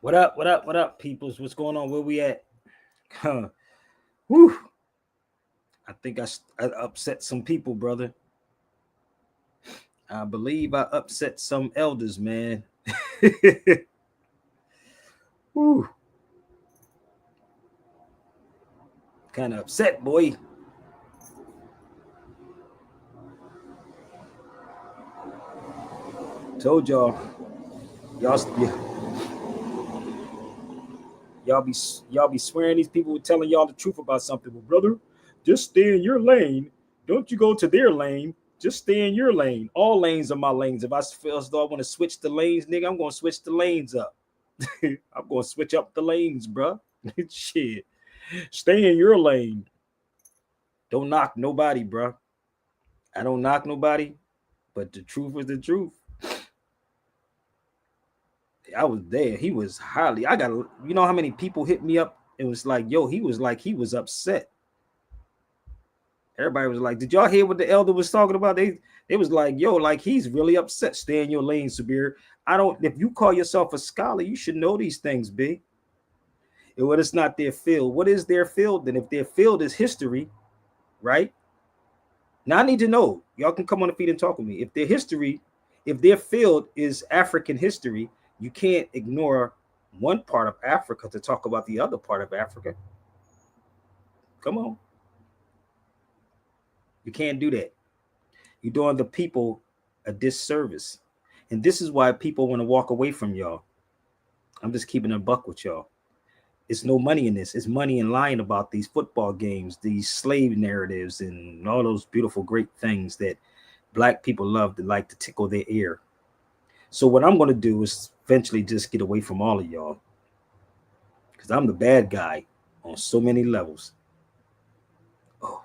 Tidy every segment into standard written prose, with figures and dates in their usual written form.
What up? What up? What up, peoples? What's going on? Where we at? Huh. Whew. I think I upset some people, brother. I believe I upset some elders, man. Whew. Kind of upset, boy. Told y'all, y'all be y'all be swearing these people were telling y'all the truth about something. Well, brother, just stay in your lane. Don't you go to their lane. Just stay in your lane. All lanes are my lanes. If I feel as though I want to switch the lanes, nigga, I'm gonna switch the lanes up. I'm gonna switch up the lanes, bro. Shit. Stay in your lane. Don't knock nobody, bro. I don't knock nobody, but the truth is the truth. I was there. He was highly. I got. You know how many people hit me up? It was like, yo, he was upset. Everybody was like, did y'all hear what the elder was talking about? They was like, yo, like he's really upset. Stay in your lane, Sabir. I don't. If you call yourself a scholar, you should know these things, big. What it's not their field. What is their field? Then if their field is history, right? Now I need to know. Y'all can come on the feed and talk with me. If their history, if their field is African history, you can't ignore one part of Africa to talk about the other part of Africa. Come on. You can't do that. You're doing the people a disservice. And this is why people want to walk away from y'all. I'm just keeping a buck with y'all. It's no money in this. It's money in lying about these football games, these slave narratives, and all those beautiful, great things that black people love to like to tickle their ear. So what I'm going to do is eventually just get away from all of y'all because I'm the bad guy on so many levels. Oh,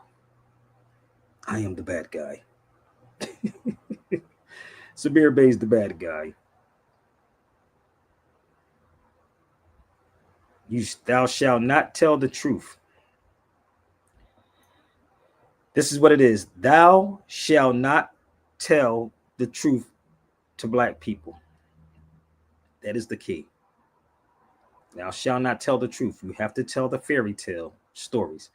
I am the bad guy. Sabir Bey's the bad guy. Thou shalt not tell the truth. This is what it is. Thou shalt not tell the truth to black people. That is the key. Thou shalt not tell the truth. You have to tell the fairy tale stories.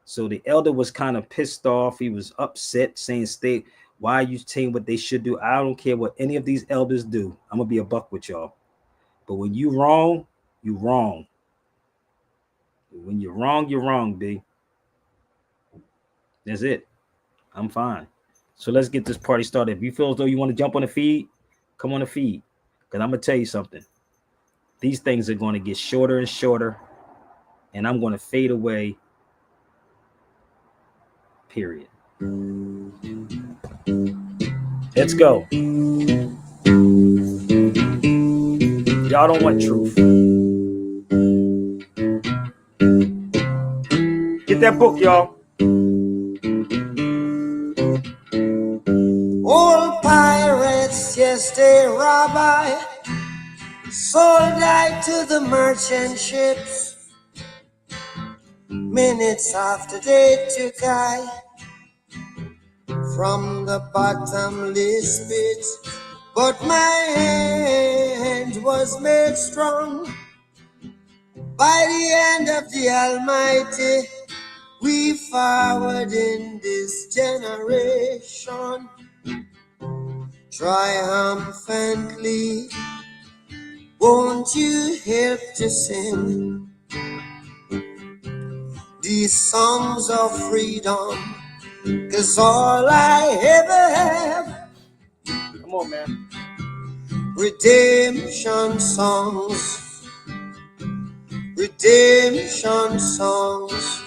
So the elder was kind of pissed off. He was upset, saying, "Stay. Why are you saying what they should do? I don't care what any of these elders do. I'm gonna be a buck with y'all. But when you wrong, you wrong. When you're wrong, B. That's it. I'm fine. So let's get this party started. If you feel as though you want to jump on the feed, come on the feed. Because I'm going to tell you something. These things are going to get shorter and shorter, and I'm going to fade away, period. Let's go. Y'all don't want truth. Get that book, y'all. Old pirates, yes, they rob I, sold I to the merchant ships. Minutes after they took I from the bottomless pit, but my hand was made strong by the hand of the Almighty. We forward in this generation triumphantly. Won't you help to sing these songs of freedom? 'Cause all I ever have, come on, man, redemption songs, redemption songs.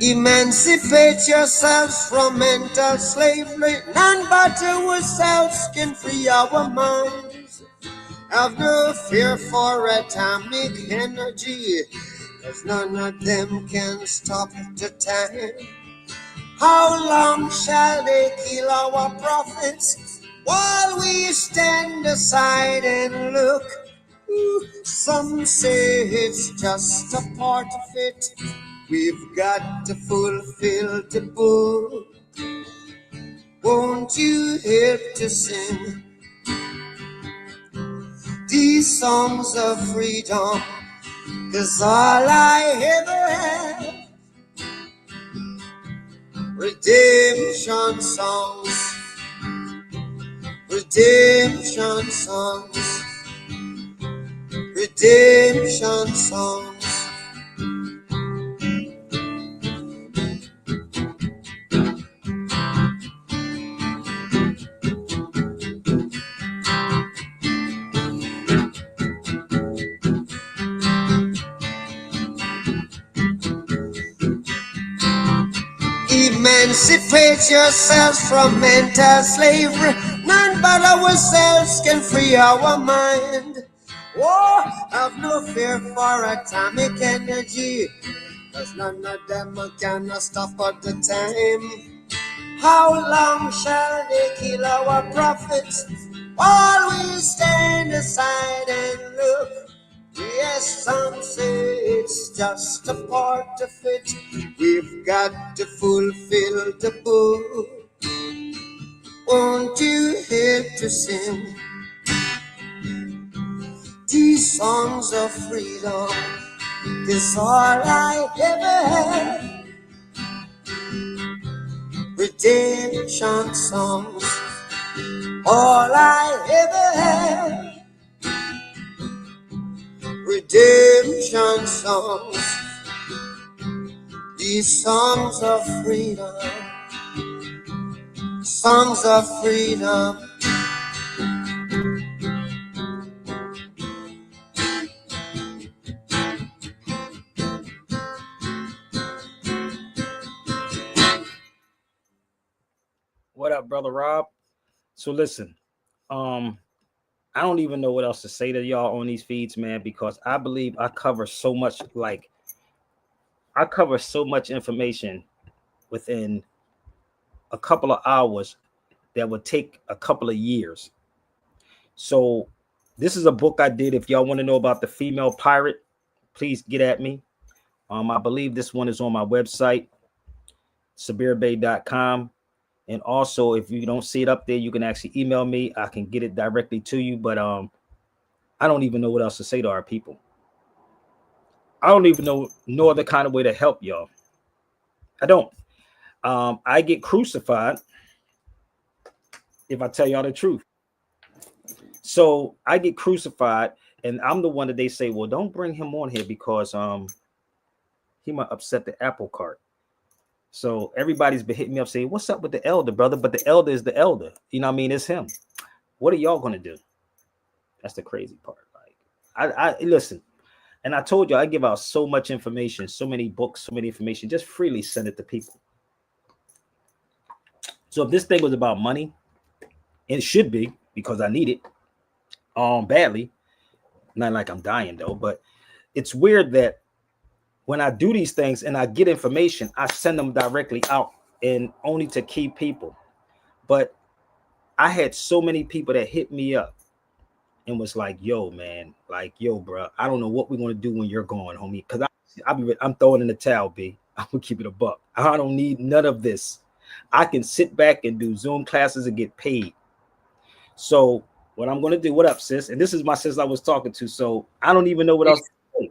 Emancipate yourselves from mental slavery. None but ourselves can free our minds. Have no fear for atomic energy, 'cause none of them can stop the time. How long shall they kill our prophets while we stand aside and look? Some say it's just a part of it. We've got to fulfill the book. Won't you help to sing these these songs of freedom, 'cause all I ever had. Redemption songs, redemption songs, redemption songs. Emancipate yourselves from mental slavery. None but ourselves can free our mind. Oh, have no fear for atomic energy, 'cause none of them can stop at the time. How long shall they kill our prophets while we stand aside and look? Yes, some say it's just a part of it. We've got to fulfill the book. Won't you help to sing these songs of freedom? 'Cause all I ever had. Redemption songs, all I ever had. Redemption songs, these songs of freedom, songs of freedom. What up, brother Rob? So listen, I don't even know what else to say to y'all on these feeds, man, because I believe I cover so much, I cover so much information within a couple of hours that would take a couple of years. So this is a book I did. If y'all want to know about the female pirate, please get at me. I believe this one is on my website, SabirBay.com. And also, if you don't see it up there, you can actually email me. I can get it directly to you. But I don't even know what else to say to our people. I don't even know no other kind of way to help y'all. I don't. I get crucified if I tell y'all the truth. So I get crucified, and I'm the one that they say, well, don't bring him on here because he might upset the apple cart. So everybody's been hitting me up saying, what's up with the elder, brother? But the elder is the elder. You know what I mean? It's him. What are y'all going to do? That's the crazy part. Like, I listen, and I told you I give out so much information, so many books, so many information, just freely send it to people. So if this thing was about money, and it should be because I need it badly, not like I'm dying though, but it's weird that when I do these things and I get information, I send them directly out and only to key people. But I had so many people that hit me up and was like, yo, man, like, yo, bro, I don't know what we're going to do when you're gone, homie. Because I'm throwing in the towel, B. I'm going to keep it a buck. I don't need none of this. I can sit back and do Zoom classes and get paid. So what I'm going to do, what up, sis? And this is my sis I was talking to. So I don't even know what else to say.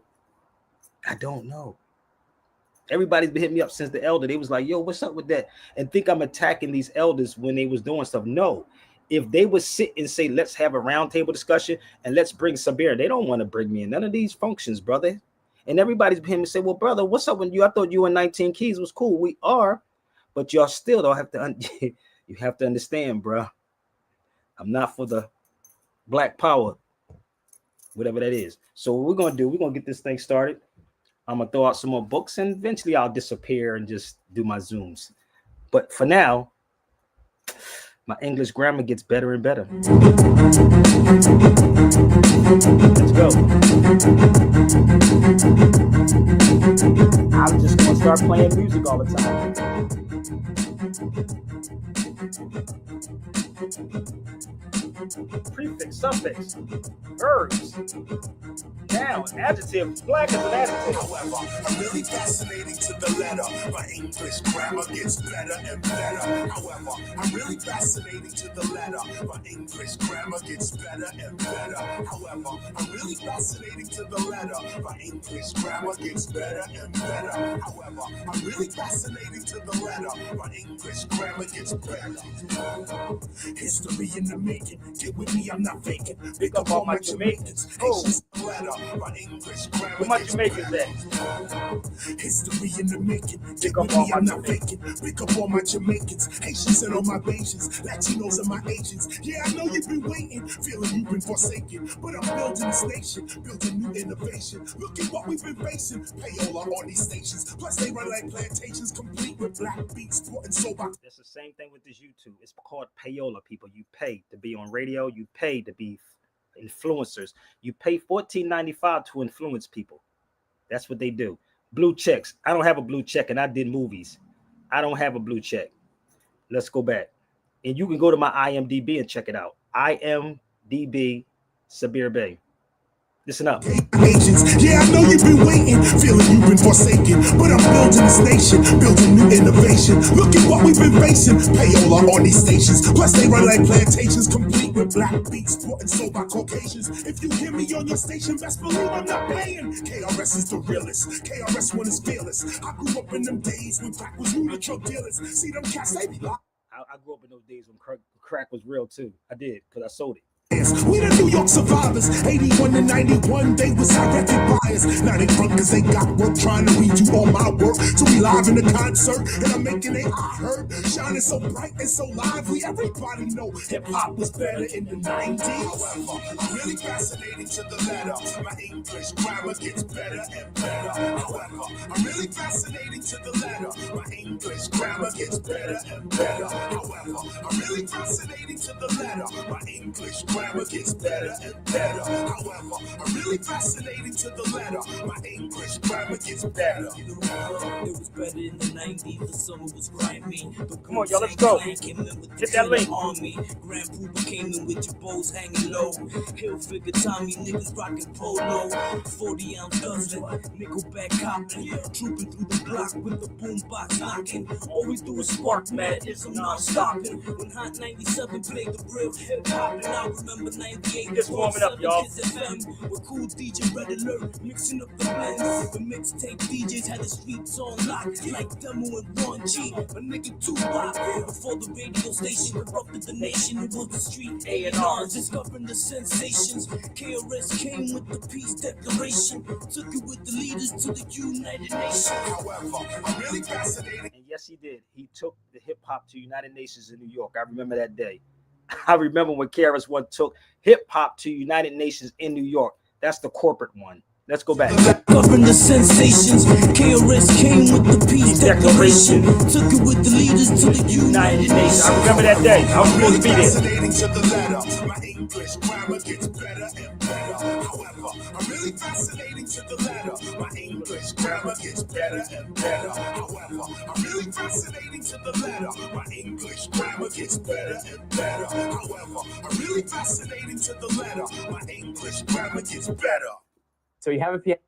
I don't know. Everybody's been hitting me up since the elder. They was like, yo, what's up with that? And think I'm attacking these elders when they was doing stuff. No. If they would sit and say, let's have a roundtable discussion and let's bring Sabir, they don't want to bring me in none of these functions, brother. And everybody's been and say, well, brother, what's up with you? I thought you and 19 Keys was cool. We are, but y'all still don't have to. You have to understand, bro. I'm not for the black power, whatever that is. So what we're gonna do, we're gonna get this thing started. I'm gonna throw out some more books, and eventually I'll disappear and just do my Zooms. But for now, my English grammar gets better and better. Let's go. I'm just gonna start playing music all the time. Prefix, suffix, verbs, noun, adjective. Black is an adjective. However, I'm really fascinating to the letter. My English grammar gets better and better. However, I'm really fascinating to the letter. My English grammar gets better and better. However, I'm really fascinating to the letter. My English grammar gets better and better. However, I'm really fascinating to the letter. My English grammar gets better. History in the making. Get with me, I'm not faking. Pick up all my Jamaicans. Haitians, letter. My English grammar Where my gets Jamaicans better. at? History in the making. Get Pick up with all me, my I'm not Jamaicans. faking. Pick up all my Jamaicans, Haitians and all my Bajans, Latinos and my Asians. Yeah, I know you've been waiting, feeling you've been forsaken, but I'm building this nation, building new innovation. Look at what we've been facing. Payola on these stations, plus they run like plantations, complete with black beats, brought and sold by. That's the same thing with this YouTube. It's called payola, people. You pay to be on radio. You pay to be influencers. You pay $14.95 to influence people. That's what they do. Blue checks. I don't have a blue check, and I did movies. I don't have a blue check. Let's go back. And you can go to my IMDb and check it out. IMDb Sabir Bey. Listen up. Agents. Yeah, I know you've been waiting, feeling you've been forsaken, but I'm building this nation, building new innovation. Look at what we've been facing. Payola on these stations, plus they run like plantations, complete with black beats, bought and sold by Caucasians. If you hear me on your station, best believe I'm not playing. KRS is the realest. KRS One is fearless. I grew up in them days when crack was new to drug dealers. See them cats, they be like. I grew up in those days when crack was real too. I did because I sold it. We the New York survivors, 81 to 91, they was directed buyers. Now they drunk cause they got work, trying to redo all my work. So we live in the concert, and I'm making it I heard. Shining so bright and so lively, everybody know hip-hop was better in the 90s. However, I'm really fascinating to the letter. My English grammar gets better and better. However, I'm really fascinating to the letter. My English grammar gets better and better. However, I'm really fascinating to the letter. My English grammar gets better and better. However, I'm really fascinating to the letter. My English grammar gets better. It was better in the 90s. The summer was grimy. Come on, y'all, let's go. Hit that link. Army. Grand Poopa came in with your bows hanging low. Hill figure Tommy, niggas rocking polo. 40-ounce dozen, nickelback copping. Trooping through the block with the boombox knocking. All we do is spark madness, I'm not stopping. When Hot 97 played the real hip hop, and I remember 98. Just warming up, y'all. FM with cool DJ Red Alert, mixing up the blends. The mixtape DJs had the streets on lock, like Demo and Ron G. A nigga Tupac. Before the radio station corrupted the nation, it was the street A&R discovering the sensations. KRS came with the peace declaration, took it with the leaders to the United Nations. However, I'm really fascinated. And yes, he did. He took the hip hop to United Nations in New York. I remember that day. I remember when KRS One took hip hop to United Nations in New York. That's the corporate one. Let's go back. Govern the sensations. KRS came with the peace declaration. Took it with the leaders to the United Nations. I remember that day. I was supposed to be there. Fascinating to the letter. My English grammar gets better and better. However, I'm really fascinating to the letter. My English grammar gets better and better. However, I'm really fascinating to the letter. My English grammar gets better and better. However, I'm really fascinating to the letter. My English grammar gets better. So you have a piano.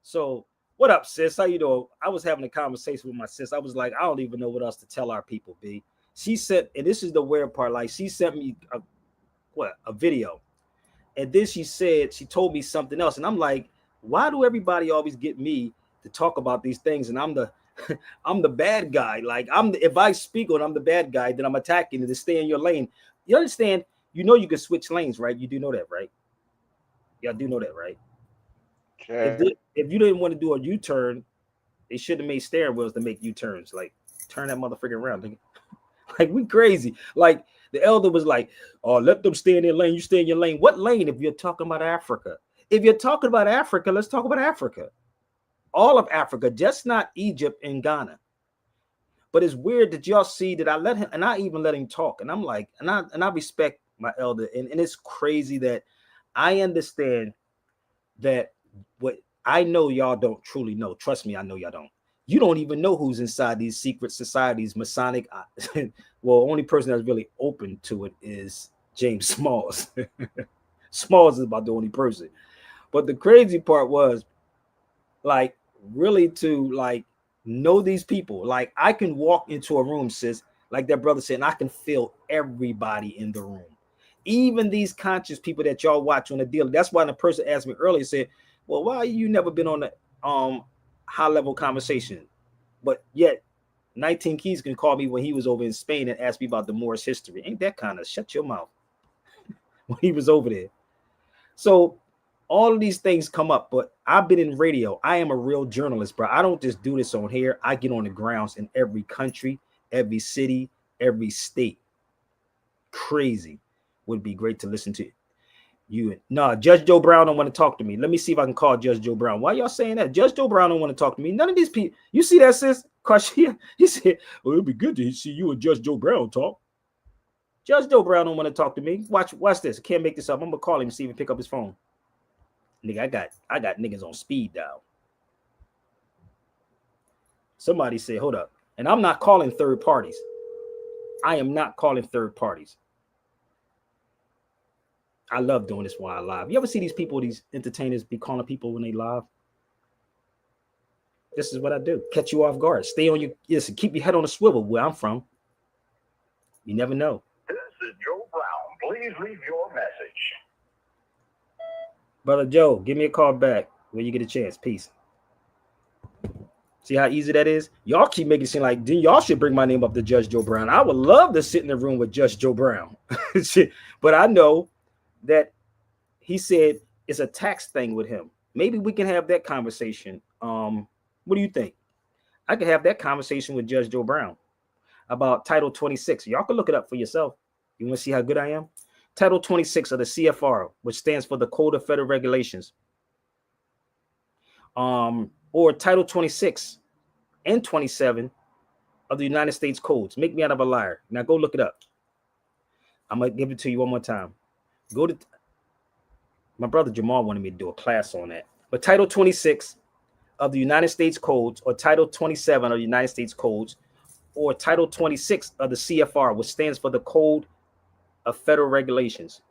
So what up, sis? How you doing? I was having a conversation with my sis. I was like, I don't even know what else to tell our people, B. She said, and this is the weird part, like she sent me a video. And then she told me something else. And I'm like, why do everybody always get me to talk about these things? And I'm the bad guy. Like if I speak on I'm the bad guy, then I'm attacking to stay in your lane. You understand? You know you can switch lanes, right? You do know that, right? Y'all do know that, right? Okay. If you didn't want to do a U-turn, they should have made steering wheels to make U-turns. Like, turn that motherfucker around. Like, we crazy. Like, the elder was like, oh, let them stay in their lane. You stay in your lane. What lane if you're talking about Africa? If you're talking about Africa, let's talk about Africa. All of Africa, just not Egypt and Ghana. But it's weird that y'all see that I let him, and I even let him talk. And I'm like, and I respect my elder. And it's crazy that I understand that what I know y'all don't truly know. Trust me, I know y'all don't. You don't even know who's inside these secret societies, Masonic. Well, only person that's really open to it is James Smalls. Smalls is about the only person. But the crazy part was, like, really to like know these people. Like, I can walk into a room, sis, like that brother said, and I can feel everybody in the room. Even these conscious people that y'all watch on the deal. That's why the person asked me earlier, said, well, why you never been on the high level conversation? But yet 19 Keys can call me when he was over in Spain and ask me about the Moorish history. Ain't that kind of shut your mouth when he was over there? So all of these things come up, but I've been in radio. I am a real journalist, bro. I don't just do this on here. I get on the grounds in every country, every city, every state. Crazy. Would be great to listen to you. No, Judge Joe Brown don't want to talk to me. Let me see if I can call Judge Joe Brown. Why y'all saying that? Judge Joe Brown don't want to talk to me. None of these people. You see that, sis? Cause he said, well, it'd be good to see you and Judge Joe Brown talk. Judge Joe Brown don't want to talk to me. Watch this. I can't make this up. I'm gonna call him and see if he pick up his phone. Nigga, I got niggas on speed dial. Somebody said, hold up. And I'm not calling third parties. I am not calling third parties. I love doing this while I live. You ever see these people, these entertainers be calling people when they live? This is what I do. Catch you off guard. Stay on your, listen, keep your head on a swivel where I'm from. You never know. This is Joe Brown. Please leave your message. Brother Joe, give me a call back when you get a chance. Peace. See how easy that is? Y'all keep making it seem like y'all should bring my name up to Judge Joe Brown. I would love to sit in the room with Judge Joe Brown. But I know that he said it's a tax thing with him. Maybe we can have that conversation. What do you think? I could have that conversation with Judge Joe Brown about Title 26. Y'all can look it up for yourself. You want to see how good I am? Title 26 of the CFR, which stands for the Code of Federal Regulations. Or Title 26 and 27 of the United States Codes. Make me out of a liar. Now go look it up. I'm going to give it to you one more time. Go to, my brother Jamal wanted me to do a class on that. But Title 26 of the United States Codes, or Title 27 of the United States Codes, or Title 26 of the CFR, which stands for the Code of Federal Regulations.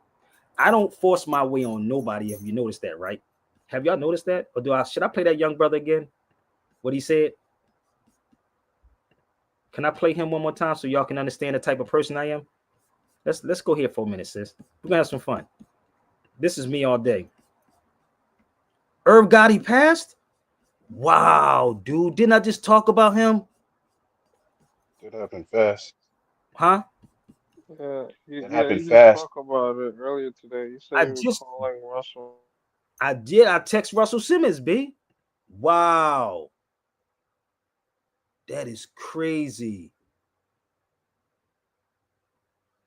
I don't force my way on nobody, if you noticed that, right? Have y'all noticed that? Or should I play that young brother again? What he said? Can I play him one more time so y'all can understand the type of person I am? Let's go here for a minute, sis. We're gonna have some fun. This is me all day. Irv Gotti passed? Wow, dude. Didn't I just talk about him? It happened fast. Huh? It happened fast. Talk about it earlier today. You said you were calling Russell. I did. I text Russell Simmons, B. Wow. That is crazy.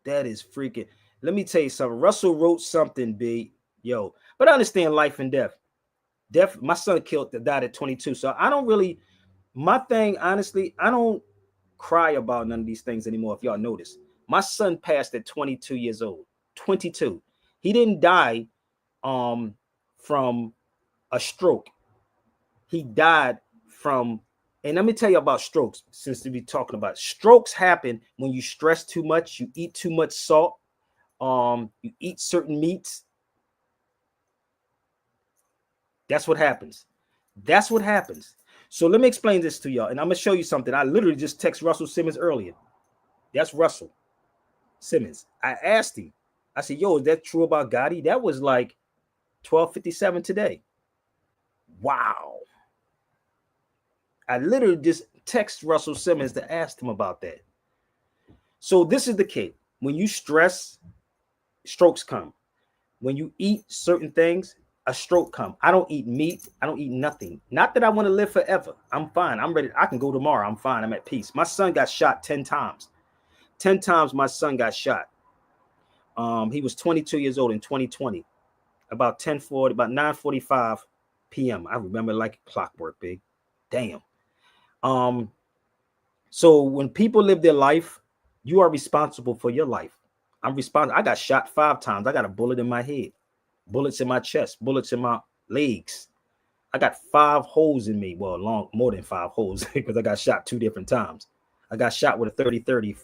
That is freaking. Let me tell you something. Russell wrote something, B. Yo, but I understand life and death. Death. My son died at 22. So I don't really, my thing, honestly, I don't cry about none of these things anymore. If y'all notice, my son passed at 22 years old. 22. He didn't die from a stroke. He died from, and let me tell you about strokes, since we be talking about it. Strokes happen when you stress too much, you eat too much salt, you eat certain meats. That's what happens. That's what happens. So let me explain this to y'all, and I'm gonna show you something. I literally just text Russell Simmons earlier. That's Russell Simmons. I asked him, I said, yo, is that true about Gotti? That was like 12:57 today. Wow. I literally just text Russell Simmons to ask him about that. So this is the case. When you stress, strokes come. When you eat certain things, a stroke come. I don't eat meat. I don't eat nothing. Not that I want to live forever. I'm fine. I'm ready. I can go tomorrow. I'm fine. I'm at peace. My son got shot 10 times. 10 times my son got shot. He was 22 years old in 2020. About 9:45 p.m. I remember like clockwork, big. Damn. So when people live their life, you are responsible for your life. I'm responsible. I got shot 5 times. I got a bullet in my head, bullets in my chest, bullets in my legs. I got 5 holes in me. Well, more than 5 holes because I got shot 2 different times. I got shot with a 30-30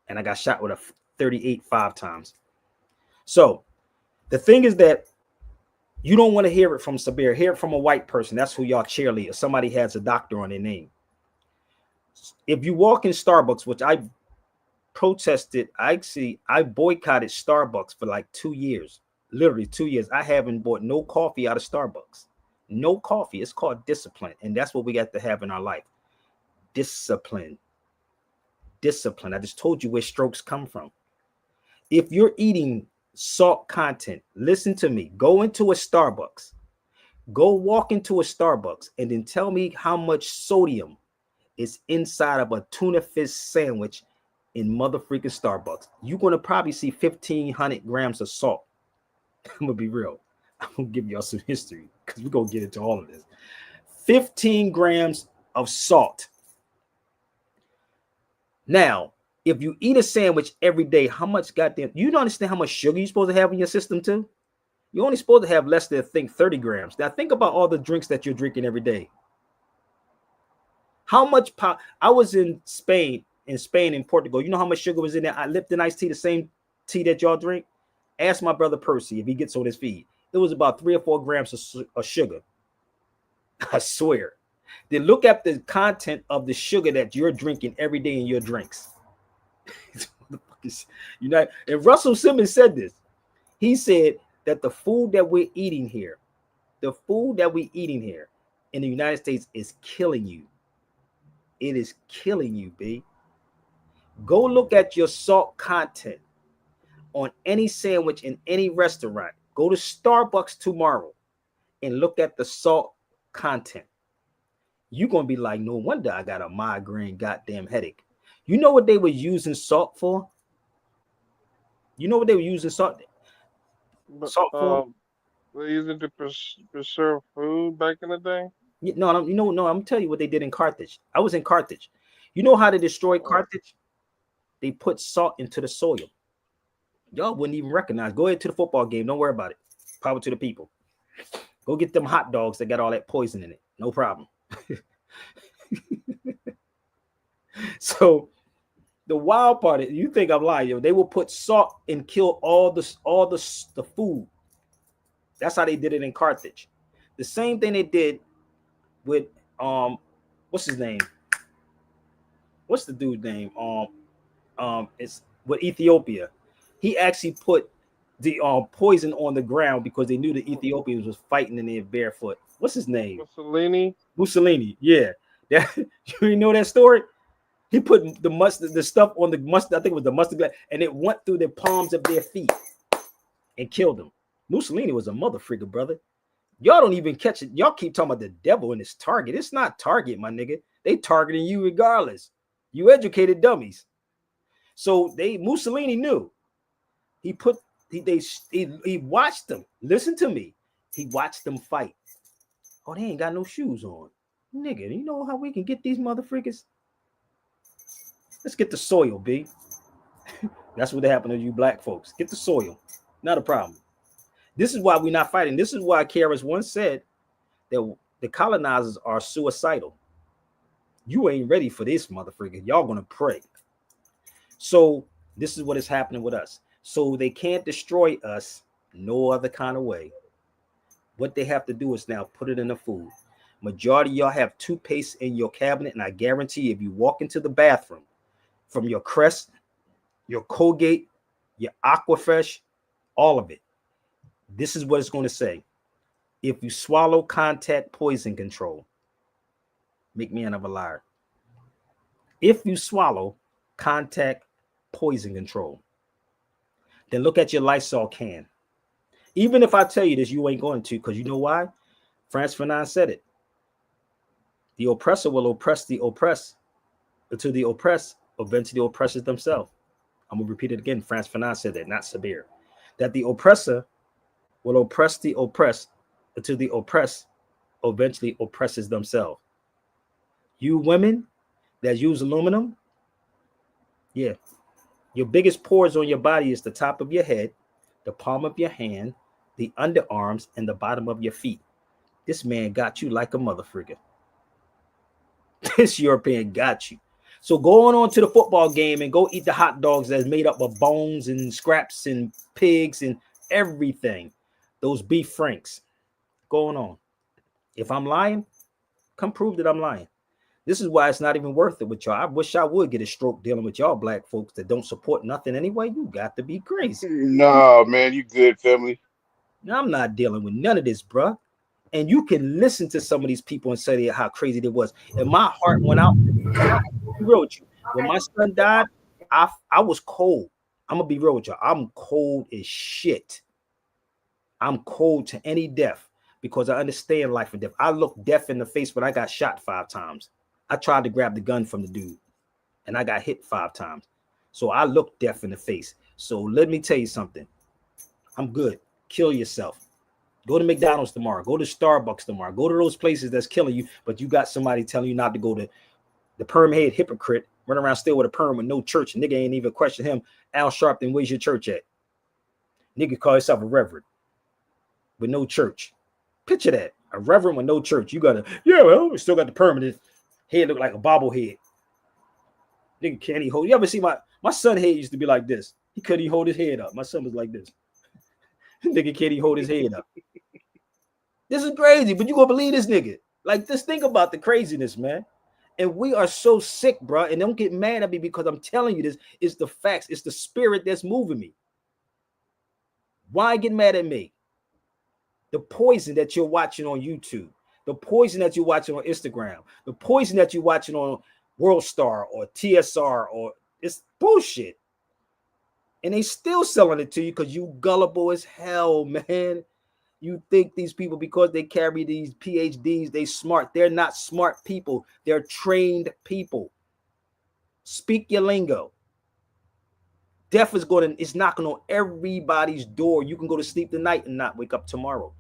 and I got shot with a 38 5 times. So the thing is that you don't want to hear it from Sabir. Hear it from a white person. That's who y'all cheerleader. Somebody has a doctor on their name. If you walk in Starbucks, which I protested, I boycotted Starbucks for like 2 years. Literally 2 years. I haven't bought no coffee out of Starbucks. No coffee. It's called discipline. And that's what we got to have in our life. Discipline. Discipline. I just told you where strokes come from. If you're eating salt content, listen to me. Go into a Starbucks. Go walk into a Starbucks and then tell me how much sodium is inside of a tuna fish sandwich in motherfucking Starbucks. You're going to probably see 1,500 grams of salt. I'm going to be real. I'm going to give y'all some history because we're going to get into all of this. 15 grams of salt. Now, if you eat a sandwich every day, how much goddamn, you don't understand how much sugar you're supposed to have in your system too? You're only supposed to have less than, I think, 30 grams. Now, think about all the drinks that you're drinking every day. How much I was in Spain and Portugal. You know how much sugar was in there? I Lipton iced tea, the same tea that y'all drink. Ask my brother Percy if he gets on his feed. It was about 3 or 4 grams of sugar. I swear. Then look at the content of the sugar that you're drinking every day in your drinks. You know, and Russell Simmons said this. He said that the food that we're eating here in the United States is killing you. It is killing you, B. Go look at your salt content on any sandwich in any restaurant. Go to Starbucks tomorrow and look at the salt content. You're going to be like, no wonder I got a migraine goddamn headache. You know what they were using salt for? You know what they were using salt for? They used it to preserve food back in the day. No, I'm gonna tell you what they did in Carthage. I was in Carthage. You know how to destroy Carthage? They put salt into the soil. Y'all wouldn't even recognize. Go ahead to the football game. Don't worry about it. Power to the people. Go get them hot dogs that got all that poison in it. No problem. So the wild part is, you think I'm lying, yo? They will put salt and kill all the food. That's how they did it in Carthage. The same thing they did with what's his name? What's the dude's name? It's with Ethiopia. He actually put the poison on the ground because they knew the Ethiopians was fighting in there barefoot. What's his name? Mussolini. Yeah. That you know that story? He put the stuff on the mustard, I think it was the mustard glass, and it went through the palms of their feet and killed them. Mussolini was a motherfucker, brother. Y'all don't even catch it. Y'all keep talking about the devil and it's Target. It's not Target, my nigga. They targeting you regardless. You educated dummies. So Mussolini knew. He watched them. Listen to me. He watched them fight. Oh, they ain't got no shoes on. Nigga, you know how we can get these motherfuckers? Let's get the soil, B. That's what happened to you black folks. Get the soil. Not a problem. This is why we're not fighting. This is why Karras once said that the colonizers are suicidal. You ain't ready for this, motherfucker. Y'all gonna pray. So this is what is happening with us. So they can't destroy us no other kind of way. What they have to do is now put it in the food. Majority of y'all have toothpaste in your cabinet, and I guarantee if you walk into the bathroom from your Crest, your Colgate, your Aquafresh, all of it, this is what it's going to say. If you swallow contact poison control, make me another liar. If you swallow contact poison control, then look at your Lysol can. Even if I tell you this, you ain't going to, because you know why? Frantz Fanon said it. The oppressor will oppress the oppressed until the oppressed eventually oppresses themselves. I'm going to repeat it again. Frantz Fanon said that, not Sabir. That the oppressor will oppress the oppressed until the oppressed eventually oppresses themselves. You women that use aluminum, yeah, your biggest pores on your body is the top of your head, the palm of your hand, the underarms, and the bottom of your feet. This man got you like a mother frigger. This European got you. So going on to the football game and go eat the hot dogs that's made up of bones and scraps and pigs and everything. Those beef franks. Going on. If I'm lying, come prove that I'm lying. This is why it's not even worth it with y'all. I wish I would get a stroke dealing with y'all black folks that don't support nothing anyway. You got to be crazy. No, man, you good, family. Now, I'm not dealing with none of this, bruh. And you can listen to some of these people and say how crazy it was. And my heart went out. And I'm gonna be real with you. When my son died, I was cold. I'm gonna be real with you. I'm cold as shit. I'm cold to any death because I understand life and death. I looked death in the face when I got shot 5 times. I tried to grab the gun from the dude and I got hit 5 times. So I looked death in the face. So let me tell you something. I'm good. Kill yourself. Go to McDonald's tomorrow. Go to Starbucks tomorrow. Go to those places that's killing you, but you got somebody telling you not to go to. The perm head hypocrite run around still with a perm with no church. Nigga ain't even question him. Al Sharpton, where's your church at? Nigga call yourself a reverend with no church. Picture that. A reverend with no church. You gotta, yeah, well, we still got the permanent head look like a bobblehead. Nigga can't he hold. You ever see my son head used to be like this. He couldn't even hold his head up. My son was like this. Nigga can't even hold his head up. This is crazy, but you gonna believe this nigga. Like, just think about the craziness, man. And we are so sick, bro. And don't get mad at me because I'm telling you this. It's the facts. It's the spirit that's moving me. Why get mad at me? The poison that you're watching on YouTube, the poison that you're watching on Instagram, the poison that you're watching on World Star or TSR, or it's bullshit. And they still selling it to you because you gullible as hell, man. You think these people, because they carry these PhDs, they smart. They're not smart people. They're trained people. Speak your lingo. Death is going to, it's knocking on everybody's door. You can go to sleep tonight and not wake up tomorrow.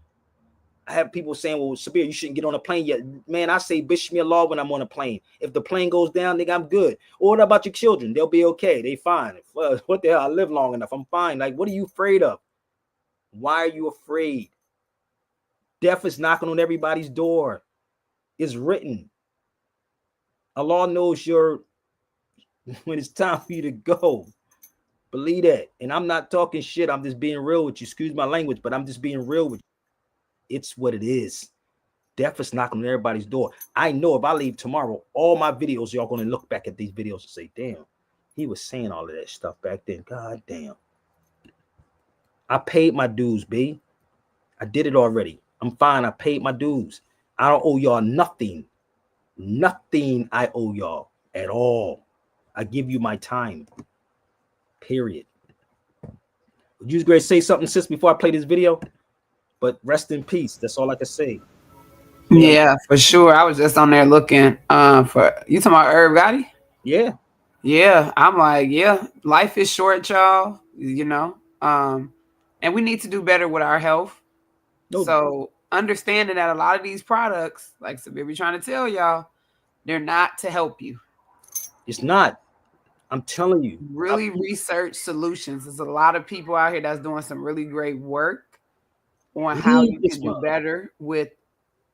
I have people saying, well, Sabir, you shouldn't get on a plane yet. Man, I say Bismillah when I'm on a plane. If the plane goes down, nigga, I'm good. Or what about your children? They'll be okay. They fine. What the hell? I live long enough. I'm fine. Like, what are you afraid of? Why are you afraid? Death is knocking on everybody's door. It's written. Allah knows when it's time for you to go. Believe that. And I'm not talking shit. I'm just being real with you. Excuse my language, but I'm just being real with you. It's what it is. Death is knocking on everybody's door. I know if I leave tomorrow, all my videos, y'all going to look back at these videos and say, damn, he was saying all of that stuff back then. God damn. I paid my dues, B. I did it already. I'm fine. I paid my dues. I don't owe y'all nothing. Nothing I owe y'all at all. I give you my time. Period. Would you guys say something, sis, before I play this video? But rest in peace. That's all I can say. Yeah, for sure. I was just on there looking for, you talking about Herb Gotti? Yeah. Yeah. I'm like, yeah, life is short, y'all. You know. And we need to do better with our health. No. So understanding that a lot of these products, like Sabir be trying to tell y'all, they're not to help you. It's not. I'm telling you. Really research solutions. There's a lot of people out here that's doing some really great work on how you can do better with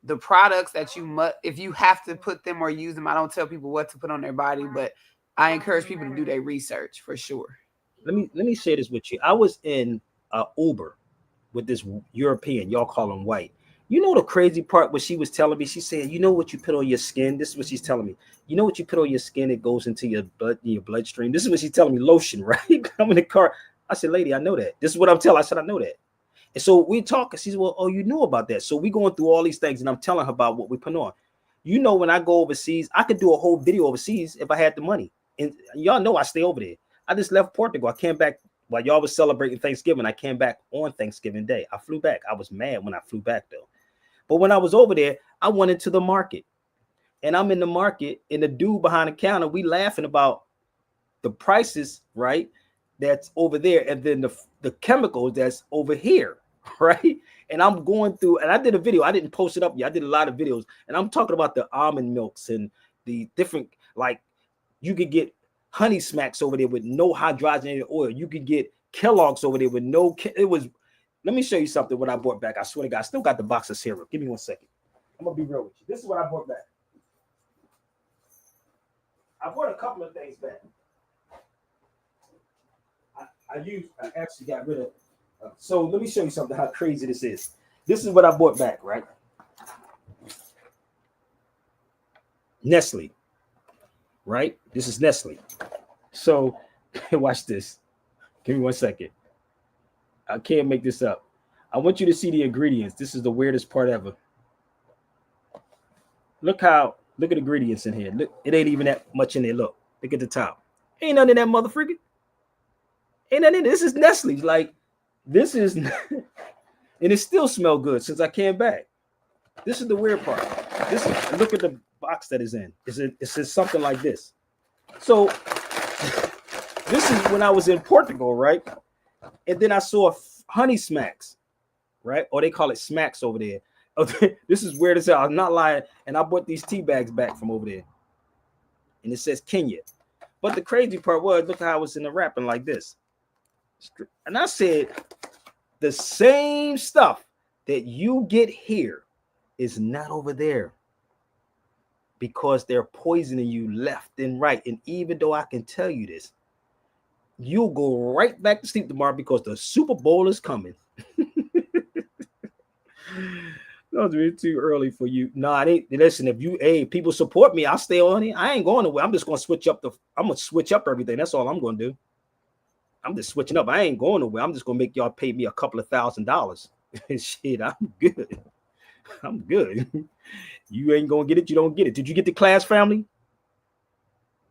the products that you must, if you have to put them or use them. I don't tell people what to put on their body, but I encourage people to do their research for sure. Let me share this with you. I was in Uber with this European, y'all call him white. You know the crazy part, what she was telling me? She said, you know what you put on your skin? This is what she's telling me. You know what you put on your skin? It goes into your blood, your bloodstream. This is what she's telling me, lotion, right? I'm in the car. I said, lady, I know that. This is what I'm telling her. I said, I know that. And so we talk, and she said, well, oh, you knew about that. So we going through all these things, and I'm telling her about what we put on. You know, when I go overseas, I could do a whole video overseas if I had the money. And y'all know I stay over there. I just left Portugal. I came back while y'all was celebrating Thanksgiving. I came back on Thanksgiving Day. I flew back. I was mad when I flew back, though. But when I was over there, I went into the market. And I'm in the market, and the dude behind the counter, we laughing about the prices, right? That's over there, and then the chemicals that's over here, right? And I'm going through, and I did a video. I didn't post it up yet. I did a lot of videos, and I'm talking about the almond milks and the different, like, you could get Honey Smacks over there with no hydrogenated oil. You could get Kellogg's over there with no, it was, let me show you something what I bought back. I swear to God, I still got the box of syrup. Give me 1 second. I'm gonna be real with you. This is what I brought back. I brought a couple of things back. I actually got rid of. So let me show you something. How crazy this is. This is what I brought back, right? Nestle, right? This is Nestle. So watch this. Give me 1 second. I can't make this up. I want you to see the ingredients. This is the weirdest part ever. Look at the ingredients in here. Look, it ain't even that much in there. Look at the top. Ain't none in that motherfucker. Ain't none in there. This is Nestle's. Like, this is, and it still smell good since I came back. This is the weird part. Look at the box that is in. It says something like this. So this is when I was in Portugal, right? And then I saw Honey Smacks, right? Or they call it Smacks over there. This is weird as hell. I'm not lying. And I bought these tea bags back from over there. And it says Kenya. But the crazy part was, look how I was in the wrapping like this. And I said, the same stuff that you get here is not over there. Because they're poisoning you left and right. And even though I can tell you this, you'll go right back to sleep tomorrow because the Super Bowl is coming. No, it's too early for you. No, I ain't. Listen, if people support me, I'll stay on it. I ain't going away. I'm just gonna switch up everything. That's all I'm gonna do. I'm just switching up. I ain't going away. I'm just gonna make y'all pay me a couple of $1,000s. Shit, I'm good. I'm good. You ain't gonna get it. You don't get it. Did you get the class, family?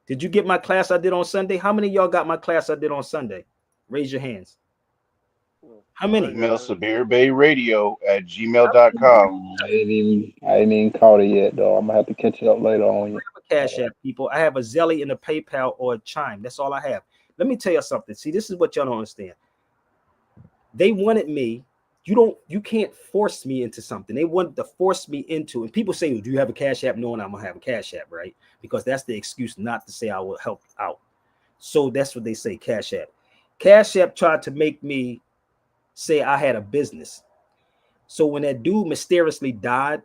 Did you get my class I did on Sunday? How many of y'all got my class I did on Sunday? Raise your hands. How many? Email SabirBayRadio@gmail.com. I ain't even caught it yet, though. I'm gonna have to catch it up later on. I have a Cash App, people. I have a Zelly and a PayPal or a Chime. That's all I have. Let me tell you something. See, this is what y'all don't understand. They wanted me. You can't force me into something. They wanted to force me into, and people say, well, do you have a Cash App? Knowing I'm gonna have a Cash App, right? Because that's the excuse not to say I will help out. So that's what they say, Cash App. Cash App tried to make me say I had a business. So when that dude mysteriously died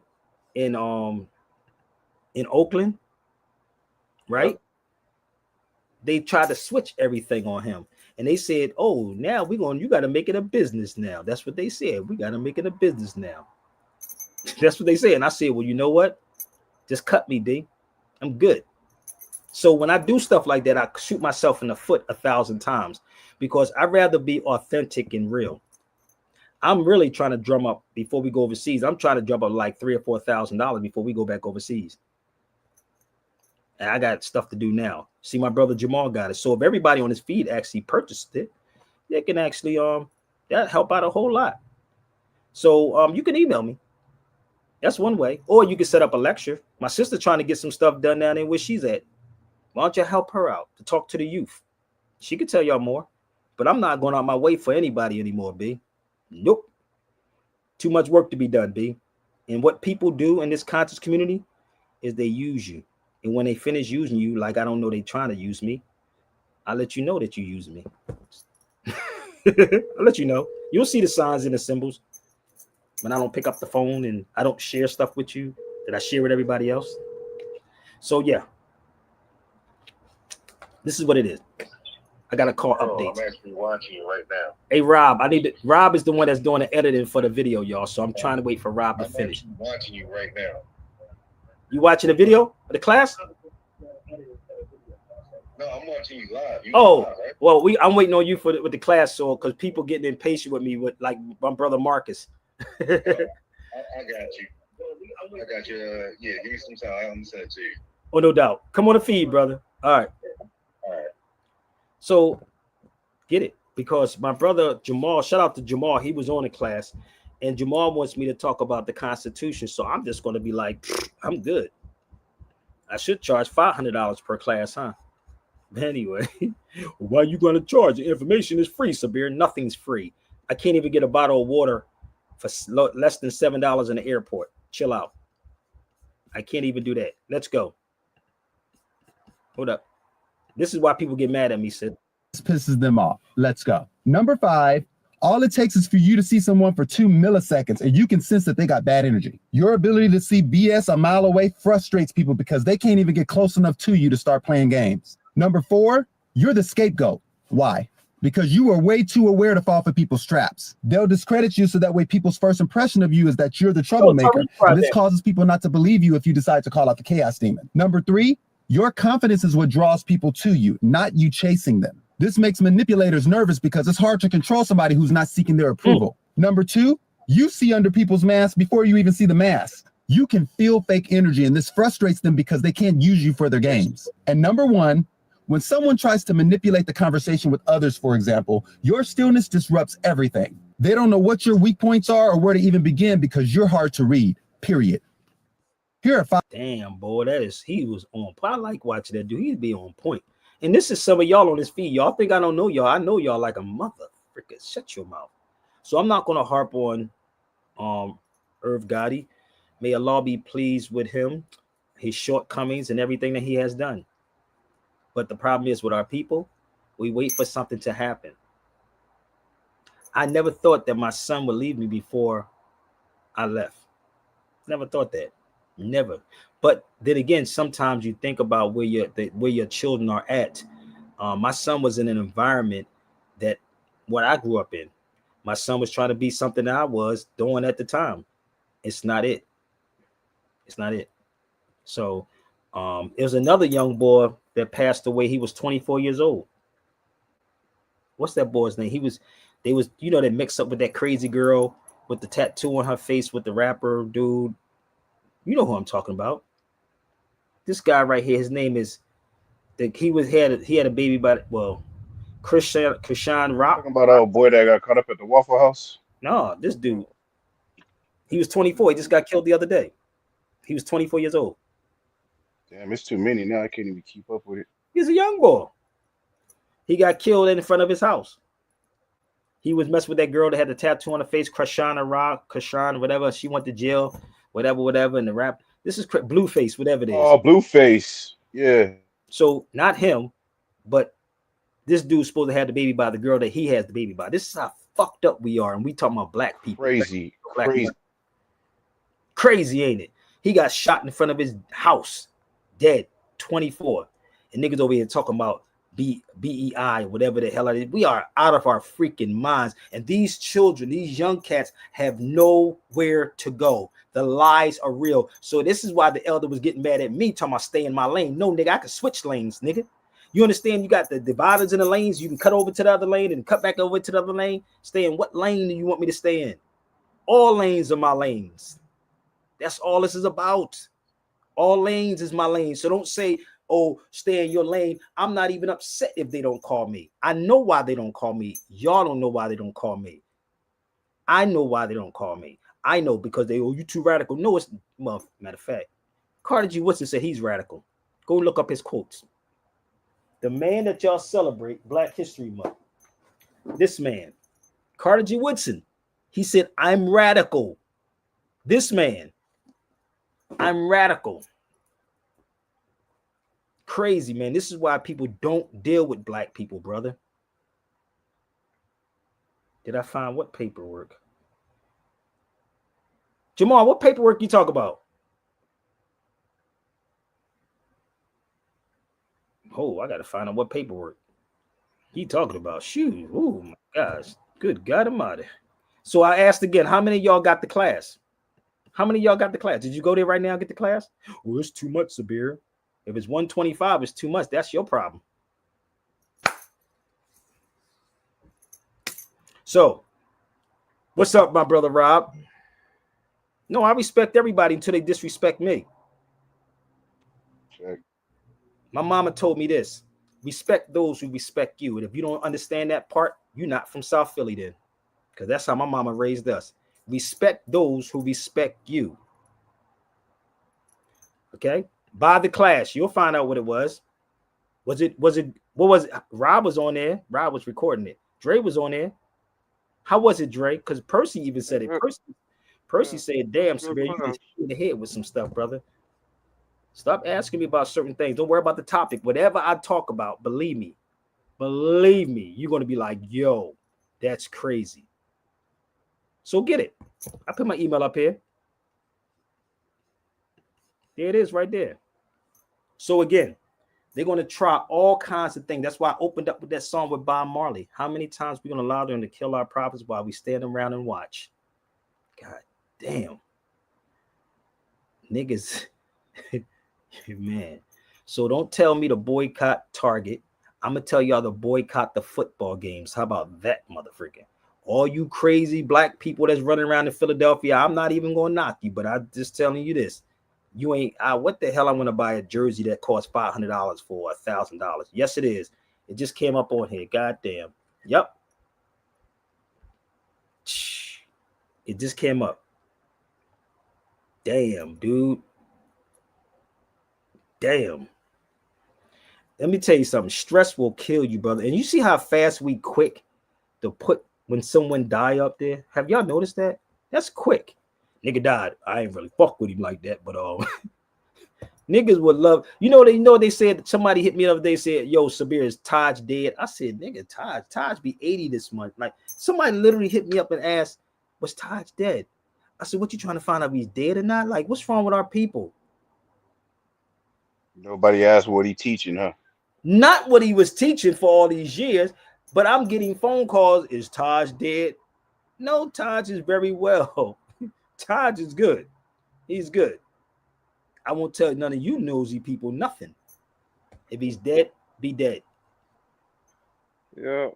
in Oakland, right? They tried to switch everything on him. And they said, oh, now you got to make it a business now. That's what they said. We got to make it a business now. That's what they said. And I said, well, you know what? Just cut me, D. I'm good. So when I do stuff like that, I shoot myself in the foot 1,000 times because I'd rather be authentic and real. I'm really trying to drum up before we go overseas. I'm trying to drum up like $3,000 or $4,000 before we go back overseas. And I got stuff to do now. See, my brother Jamal got it. So if everybody on his feed actually purchased it, they can actually that help out a whole lot. So you can email me. That's one way. Or you can set up a lecture. My sister trying to get some stuff done down there where she's at. Why don't you help her out to talk to the youth? She can tell y'all more. But I'm not going out my way for anybody anymore, B. Nope. Too much work to be done, B. And what people do in this conscious community is they use you. And when they finish using you, like I don't know they trying to use me, I'll let you know that you use me. I'll let you know. You'll see the signs and the symbols when I don't pick up the phone and I don't share stuff with you that I share with everybody else. So yeah, this is what it is. I got to call updates. I'm actually watching you right now. Hey, Rob, Rob is the one that's doing the editing for the video, y'all. So I'm trying to wait for Rob to finish. I'm watching you right now. You watching the video of the class? No, I'm watching you live. Well, I'm waiting on you with the class, so because people getting impatient with me with like my brother Marcus. I got you. I got you. Yeah, give me some time. I'm send it to you. Oh, no doubt. Come on the feed, brother. All right. So get it, because my brother Jamal, shout out to Jamal, he was on the class, and Jamal wants me to talk about the Constitution. So I'm just going to be like, I'm good. I should charge $500 per class, huh? But anyway, why are you going to charge? The information is free, Sabir. Nothing's free. I can't even get a bottle of water for less than $7 in the airport. Chill out. I can't even do that. Let's go. Hold up. This is why people get mad at me, Sid. This pisses them off. Let's go. Number 5, All it takes is for you to see someone for 2 milliseconds and you can sense that they got bad energy. Your ability to see BS a mile away frustrates people because they can't even get close enough to you to start playing games. Number 4, you're the scapegoat. Why? Because you are way too aware to fall for people's traps. They'll discredit you so that way people's first impression of you is that you're the troublemaker. And this causes people not to believe you if you decide to call out the chaos demon. Number 3, your confidence is what draws people to you, not you chasing them. This makes manipulators nervous because it's hard to control somebody who's not seeking their approval. Number 2, you see under people's masks before you even see the mask. You can feel fake energy and this frustrates them because they can't use you for their games. And number 1, when someone tries to manipulate the conversation with others, for example, your stillness disrupts everything. They don't know what your weak points are or where to even begin because you're hard to read, period. Here are 5. Damn, boy, he was on point. I like watching that dude. He'd be on point. And this is some of y'all on this feed. Y'all think I don't know y'all. I know y'all like a mother. Freaking shut your mouth. So I'm not going to harp on Irv Gotti. May Allah be pleased with him, his shortcomings, and everything that he has done. But the problem is with our people, we wait for something to happen. I never thought that my son would leave me before I left. Never thought that. Never. But then again, sometimes you think about where your children are at. My son was in an environment that what I grew up in. My son was trying to be something that I was doing at the time. It's not it. It's not it. So it was another young boy that passed away. He was 24 years old. What's that boy's name? They mixed up with that crazy girl with the tattoo on her face with the rapper dude. You know who I'm talking about. This guy right here, his name is he had a baby by Krishan Rock. Talking about our boy that got caught up at the Waffle House. No, this dude. He was 24. He just got killed the other day. He was 24 years old. Damn, it's too many now. I can't even keep up with it. He's a young boy. He got killed in front of his house. He was messing with that girl that had the tattoo on her face, Krishan, whatever. She went to jail, whatever, and the rap. This is Blueface, whatever it is. Oh, Blueface. Yeah. So not him, but this dude's supposed to have the baby by the girl that he has the baby by. This is how fucked up we are, and we talking about black people. Crazy. Crazy, ain't it? He got shot in front of his house, dead, 24. And niggas over here talking about BEI, whatever the hell it is. We are out of our freaking minds. And these children, these young cats have nowhere to go. The lies are real. So this is why the elder was getting mad at me, talking about stay in my lane. No, nigga, I can switch lanes, nigga. You understand? You got the dividers in the lanes. You can cut over to the other lane and cut back over to the other lane. Stay in what lane do you want me to stay in? All lanes are my lanes. That's all this is about. All lanes is my lane. So don't say, oh, stay in your lane. I'm not even upset if they don't call me. I know why they don't call me. Y'all don't know why they don't call me. I know why they don't call me. I know because you too radical. No, it's matter of fact. Carter G. Woodson said he's radical. Go look up his quotes. The man that y'all celebrate, Black History Month. This man, Carter G. Woodson, he said, I'm radical. This man, I'm radical. Crazy, man. This is why people don't deal with black people, brother. Did I find what paperwork? Jamal, what paperwork you talk about? Oh, I got to find out what paperwork he talking about. Shoot. Oh, my gosh. Good God Almighty. So I asked again, how many of y'all got the class? How many of y'all got the class? Did you go there right now and get the class? Well, it's too much, Sabir. If it's 125, it's too much. That's your problem. So, what's up, my brother Rob? No, I respect everybody until they disrespect me. Check. My mama told me this. Respect those who respect you. And if you don't understand that part, you're not from South Philly then. Because that's how my mama raised us. Respect those who respect you. Okay? Buy the class. You'll find out what it was. What was it? Rob was on there. Rob was recording it. Dre was on there. How was it, Dre? Because Percy even said it. Percy said, damn, Sabir, you get in the head with some stuff, brother. Stop asking me about certain things. Don't worry about the topic. Whatever I talk about, believe me, you're going to be like, yo, that's crazy. So get it. I put my email up here. There it is right there. So again, they're going to try all kinds of things. That's why I opened up with that song with Bob Marley. How many times we going to allow them to kill our prophets while we stand around and watch? God damn. Niggas. Man. So don't tell me to boycott Target. I'm going to tell y'all to boycott the football games. How about that, motherfucker? All you crazy black people that's running around in Philadelphia, I'm not even going to knock you, but I'm just telling you this. You ain't, what the hell I want to buy a jersey that costs $500 for $1,000? Yes, it is. It just came up on here. God damn. Yep. It just came up. Damn, dude. Damn. Let me tell you something. Stress will kill you, brother. And you see how fast we quick to put when someone die up there? Have y'all noticed that? That's quick. Nigga died. I ain't really fuck with him like that, but niggas would love. You know they said somebody hit me the other day, said, "Yo, Sabir, is Taj dead?" I said, "Nigga, Taj be 80 this month." Like somebody literally hit me up and asked, "Was Taj dead?" I said, "What you trying to find out if he's dead or not? Like, what's wrong with our people?" Nobody asked what he teaching, huh? Not what he was teaching for all these years, but I'm getting phone calls. Is Taj dead? No, Taj is very well. Taj is good. He's good. I won't tell none of you nosy people nothing. If he's dead, be dead. Yeah,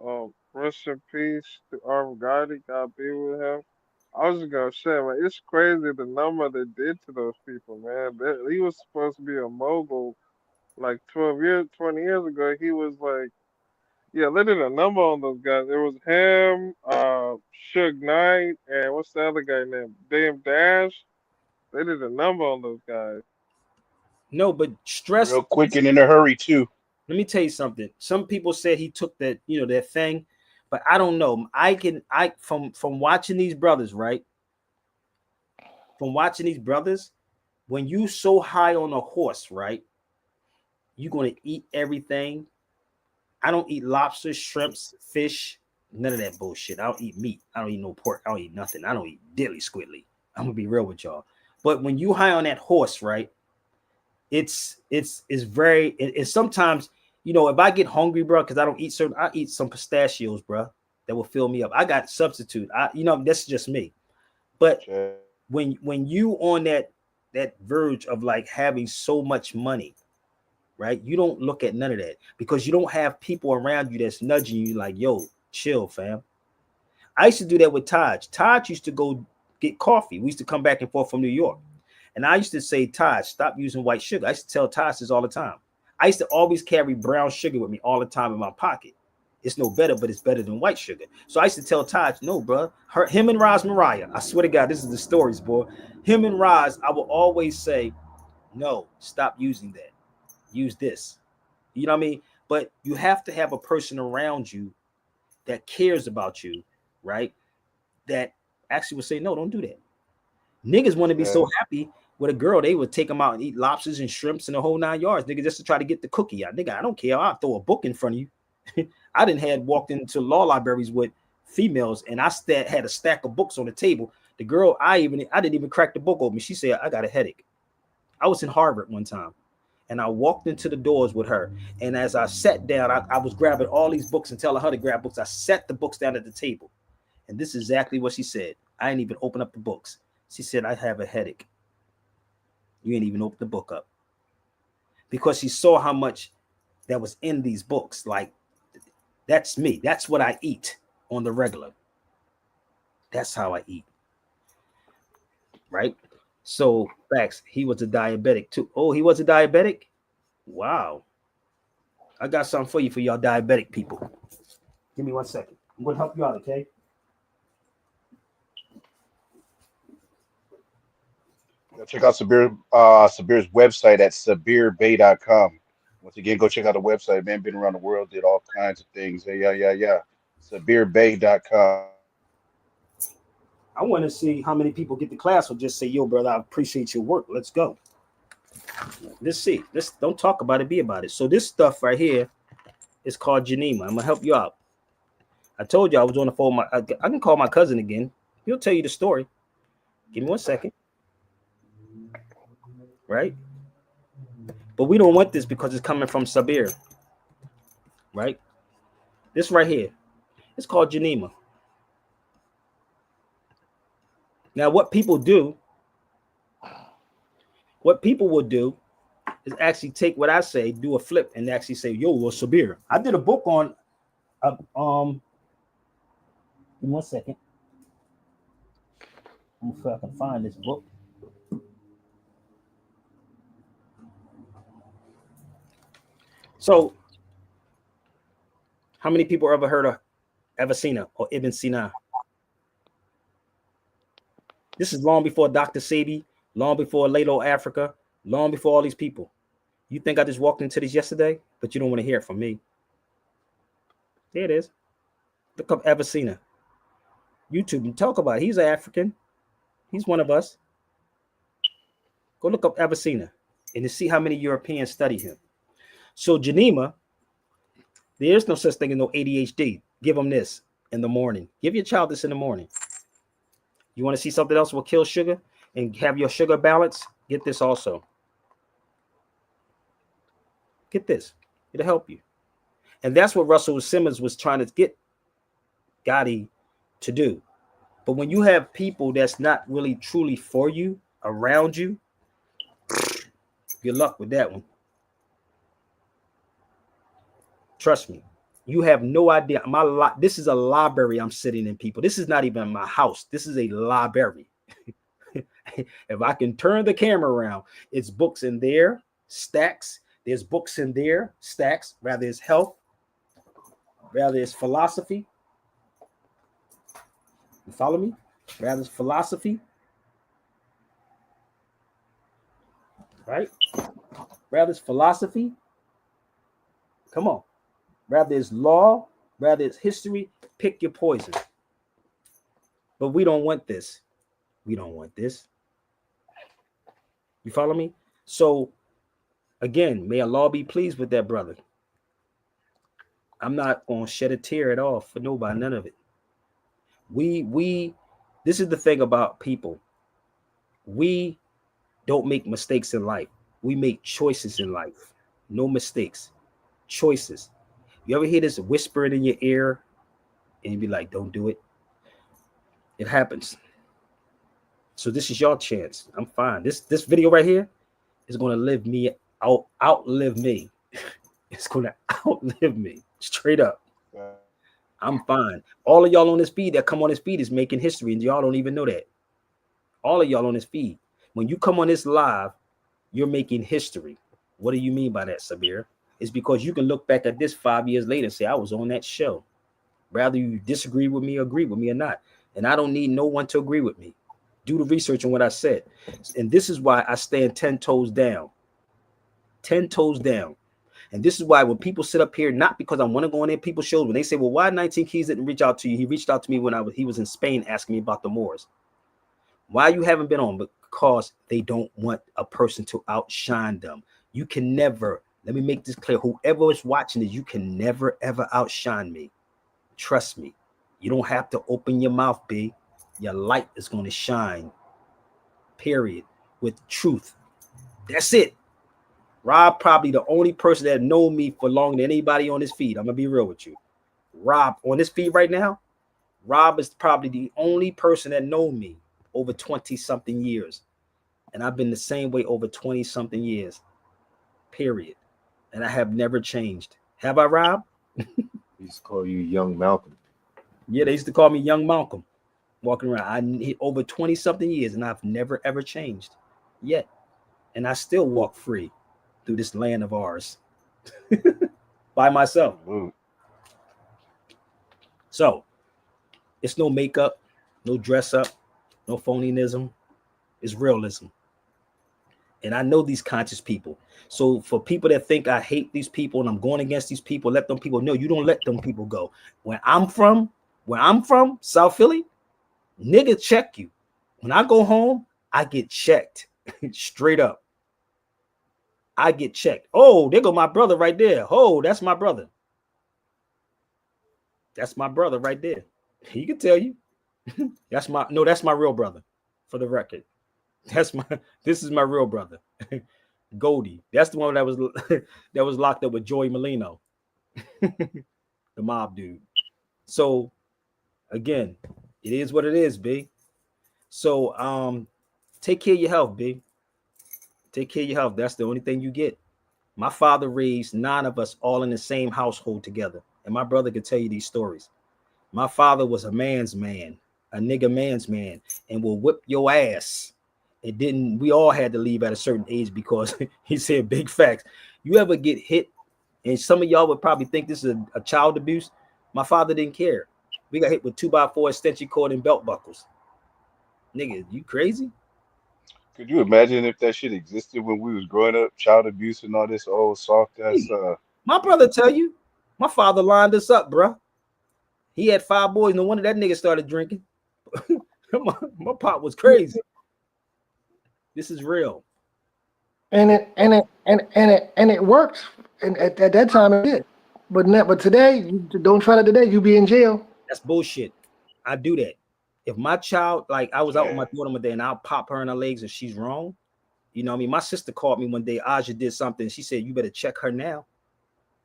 rest in peace to Arm Gotti, God be with him. I was just gonna say, man, it's crazy the number they did to those people, man. He was supposed to be a mogul like 20 years ago. He was like, yeah, they did a number on those guys. It was him, Suge Knight, and what's the other guy named? Dame Dash. They did a number on those guys. No, but stress. Real quick and in a hurry too. Let me tell you something. Some people said he took that, that thing, but I don't know. I from watching these brothers, right? From watching these brothers, when you so high on a horse, right? You're gonna eat everything. I don't eat lobster, shrimps, fish, none of that bullshit. I don't eat meat. I don't eat no pork. I don't eat nothing. I don't eat dilly squiddly. I'm gonna be real with y'all. But when you high on that horse, right? It's very. It's sometimes, if I get hungry, bro, because I don't eat certain, I eat some pistachios, bro, that will fill me up. I got substitute. That's just me. But when you on that verge of like having so much money, right? You don't look at none of that because you don't have people around you that's nudging you like, yo, chill, fam. I used to do that with Taj. Taj used to go get coffee. We used to come back and forth from New York. And I used to say, Taj, stop using white sugar. I used to tell Taj this all the time. I used to always carry brown sugar with me all the time in my pocket. It's no better, but it's better than white sugar. So I used to tell Taj, no, bro. Him and Roz Mariah, I swear to God, this is the stories, boy. Him and Roz, I will always say, no, stop using that. Use this. You know what I mean? But you have to have a person around you that cares about you, right? That actually would say, no, don't do that. Niggas want to be so happy with a girl, they would take them out and eat lobsters and shrimps and the whole 9 yards, nigga, just to try to get the cookie out. Nigga, I don't care. I'll throw a book in front of you. I didn't had walked into law libraries with females and I had a stack of books on the table. The girl, I didn't even crack the book open. She said, I got a headache. I was in Harvard one time and I walked into the doors with her. And as I sat down, I was grabbing all these books and telling her to grab books. I set the books down at the table. And this is exactly what she said. I didn't even open up the books. She said, I have a headache. You ain't even open the book up. Because she saw how much that was in these books. Like, that's me. That's what I eat on the regular. That's how I eat. Right? So, facts, he was a diabetic too. Oh, he was a diabetic? Wow. I got something for you for y'all diabetic people. Give me 1 second. I'm going to help you out, okay? Check out Sabir's website at sabirbay.com. Once again, go check out the website, man. Been around the world, did all kinds of things. Yeah. sabirbay.com. I want to see how many people get the class or just say, yo, brother, I appreciate your work. Let's go. Let's see. Don't talk about it, be about it. So this stuff right here is called Janima. I'm going to help you out. I told you I was on the phone. I can call my cousin again He'll tell you the story. Give me 1 second. Right? But we don't want this because it's coming from Sabir. Right? This right here. It's called Janima. Now, what people will do is actually take what I say, do a flip, and actually say, yo, well, Sabir. I did a book on give me 1 second. I'm gonna see if I can find this book. So, how many people ever heard of Avicenna or Ibn Sina? This is long before Dr. Sebi, long before Lalo Africa, long before all these people. You think I just walked into this yesterday, but you don't want to hear it from me. There it is. Look up Avicenna. YouTube and talk about it. He's an African. He's one of us. Go look up Avicenna and to see how many Europeans study him. So Janima, there is no such thing as no ADHD. Give them this in the morning. Give your child this in the morning. You want to see something else will kill sugar and have your sugar balance? Get this also. Get this. It'll help you. And that's what Russell Simmons was trying to get Gotti to do. But when you have people that's not really truly for you, around you, good luck with that one. Trust me. You have no idea. This is a library I'm sitting in, people. This is not even my house. This is a library. If I can turn the camera around, it's books in there, stacks. There's books in there, stacks. Rather it's health, rather it's philosophy. You follow me? Rather it's philosophy. Right? Rather it's philosophy. Come on. Rather it's law, rather it's history. Pick your poison. But we don't want this. We don't want this. You follow me? So, again, may Allah be pleased with that brother. I'm not going to shed a tear at all for nobody, none of it. This is the thing about people. We don't make mistakes in life. We make choices in life. No mistakes. Choices. You ever hear this whispering in your ear and you be like, don't do it? It happens. So this is your chance. I'm fine. This video right here is going to outlive me. It's going to outlive me. Straight up. I'm fine. All of y'all on this feed that come on this feed is making history, and y'all don't even know that. All of y'all on this feed. When you come on this live, you're making history. What do you mean by that, Sabir? It's because you can look back at this 5 years later and say, I was on that show. Rather you disagree with me, agree with me or not. And I don't need no one to agree with me. Do the research on what I said. And this is why I stand 10 toes down. 10 toes down. And this is why when people sit up here, not because I want to go on their people's shows, when they say, well, why 19 Keys didn't reach out to you? He reached out to me when he was in Spain asking me about the Moors. Why you haven't been on? Because they don't want a person to outshine them. You can never, let me make this clear. Whoever is watching this, you can never, ever outshine me. Trust me. You don't have to open your mouth, B. Your light is going to shine. Period. With truth. That's it. Rob probably the only person that know me for longer than anybody on this feed. I'm going to be real with you. Rob, on this feed right now, Rob is probably the only person that know me over 20-something years. And I've been the same way over 20-something years. Period. And I have never changed. Have I, Rob? They used to call you Young Malcolm. Yeah, they used to call me Young Malcolm. Walking around. I hit over 20-something years, and I've never, ever changed yet. And I still walk free through this land of ours by myself. So it's no makeup, no dress up, no phoniness. It's realism. And I know these conscious people. So for people that think I hate these people and I'm going against these people, let them people know. You don't let them people go. Where I'm from, South Philly, nigga check you. When I go home, I get checked straight up. I get checked. Oh, there go my brother right there. Oh, that's my brother. That's my brother right there. He can tell you. That's my real brother, for the record. This is my real brother. Goldie. That's the one that was that was locked up with Joey Molino, the mob dude. So again, it is what it is, B. So take care of your health, B. Take care of your health. That's the only thing you get. My father raised 9 of us all in the same household together. And my brother could tell you these stories. My father was a man's man, a nigga man's man, and will whip your ass. It didn't, we all had to leave at a certain age because he said big facts. You ever get hit, and some of y'all would probably think this is a child abuse. My father didn't care. We got hit with 2x4 extension cord and belt buckles. Nigga, you crazy? Could you imagine if that shit existed when we was growing up, child abuse and all this old soft ass My brother tell you, my father lined us up, bro. He had 5 boys. No wonder that nigga started drinking. my pop was crazy. This is real. And it works. And at that time it did. But today, you don't try that today, you be in jail. That's bullshit. I do that. If my child, like I was out with my Yeah. daughter one day and I'll pop her in her legs if she's wrong. You know what I mean? My sister called me one day. Aja did something. She said, you better check her now.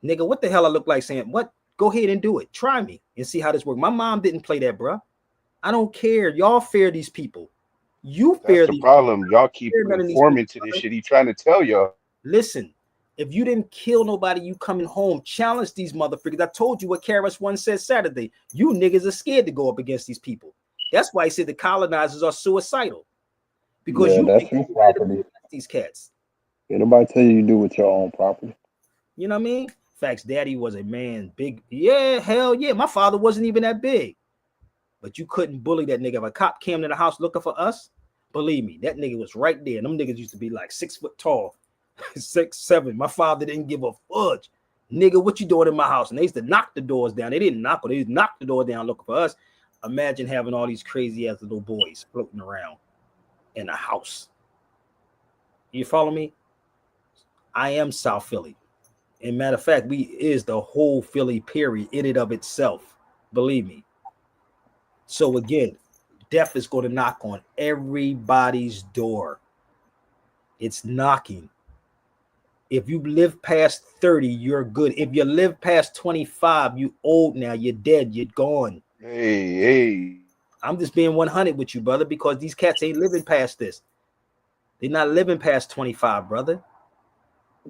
Nigga, what the hell I look like saying, what? Go ahead and do it. Try me and see how this works. My mom didn't play that, bro. I don't care. Y'all fear these people. You fear That's the these problem. Y'all keep fear none of these conforming people, to this brother. shit he trying to tell y'all. Listen, if you didn't kill nobody, you coming home, challenge these motherfuckers. I told you what KRS-One said Saturday. You niggas are scared to go up against these people. That's why he said the colonizers are suicidal. Because Yeah, you that's think your you're ready to property. protect these cats. Ain't nobody tell you do with your own property. You know what I mean? Facts, daddy was a man, big. Yeah, hell yeah. My father wasn't even that big. But you couldn't bully that nigga. If a cop came to the house looking for us, believe me, that nigga was right there. And them niggas used to be like 6 foot tall, 6'7". My father didn't give a fudge. Nigga, what you doing in my house? And they used to knock the doors down. They didn't knock, they used to knock the door down looking for us. Imagine having all these crazy ass little boys floating around in a house. You follow me? I am South Philly. And matter of fact, we is the whole Philly period in and of itself. Believe me. So again, death is going to knock on everybody's door. It's knocking. If you live past 30, you're good. If you live past 25, you old now. You're dead. You're gone. Hey. I'm just being 100 with you, brother, because these cats ain't living past this. They're not living past 25, brother.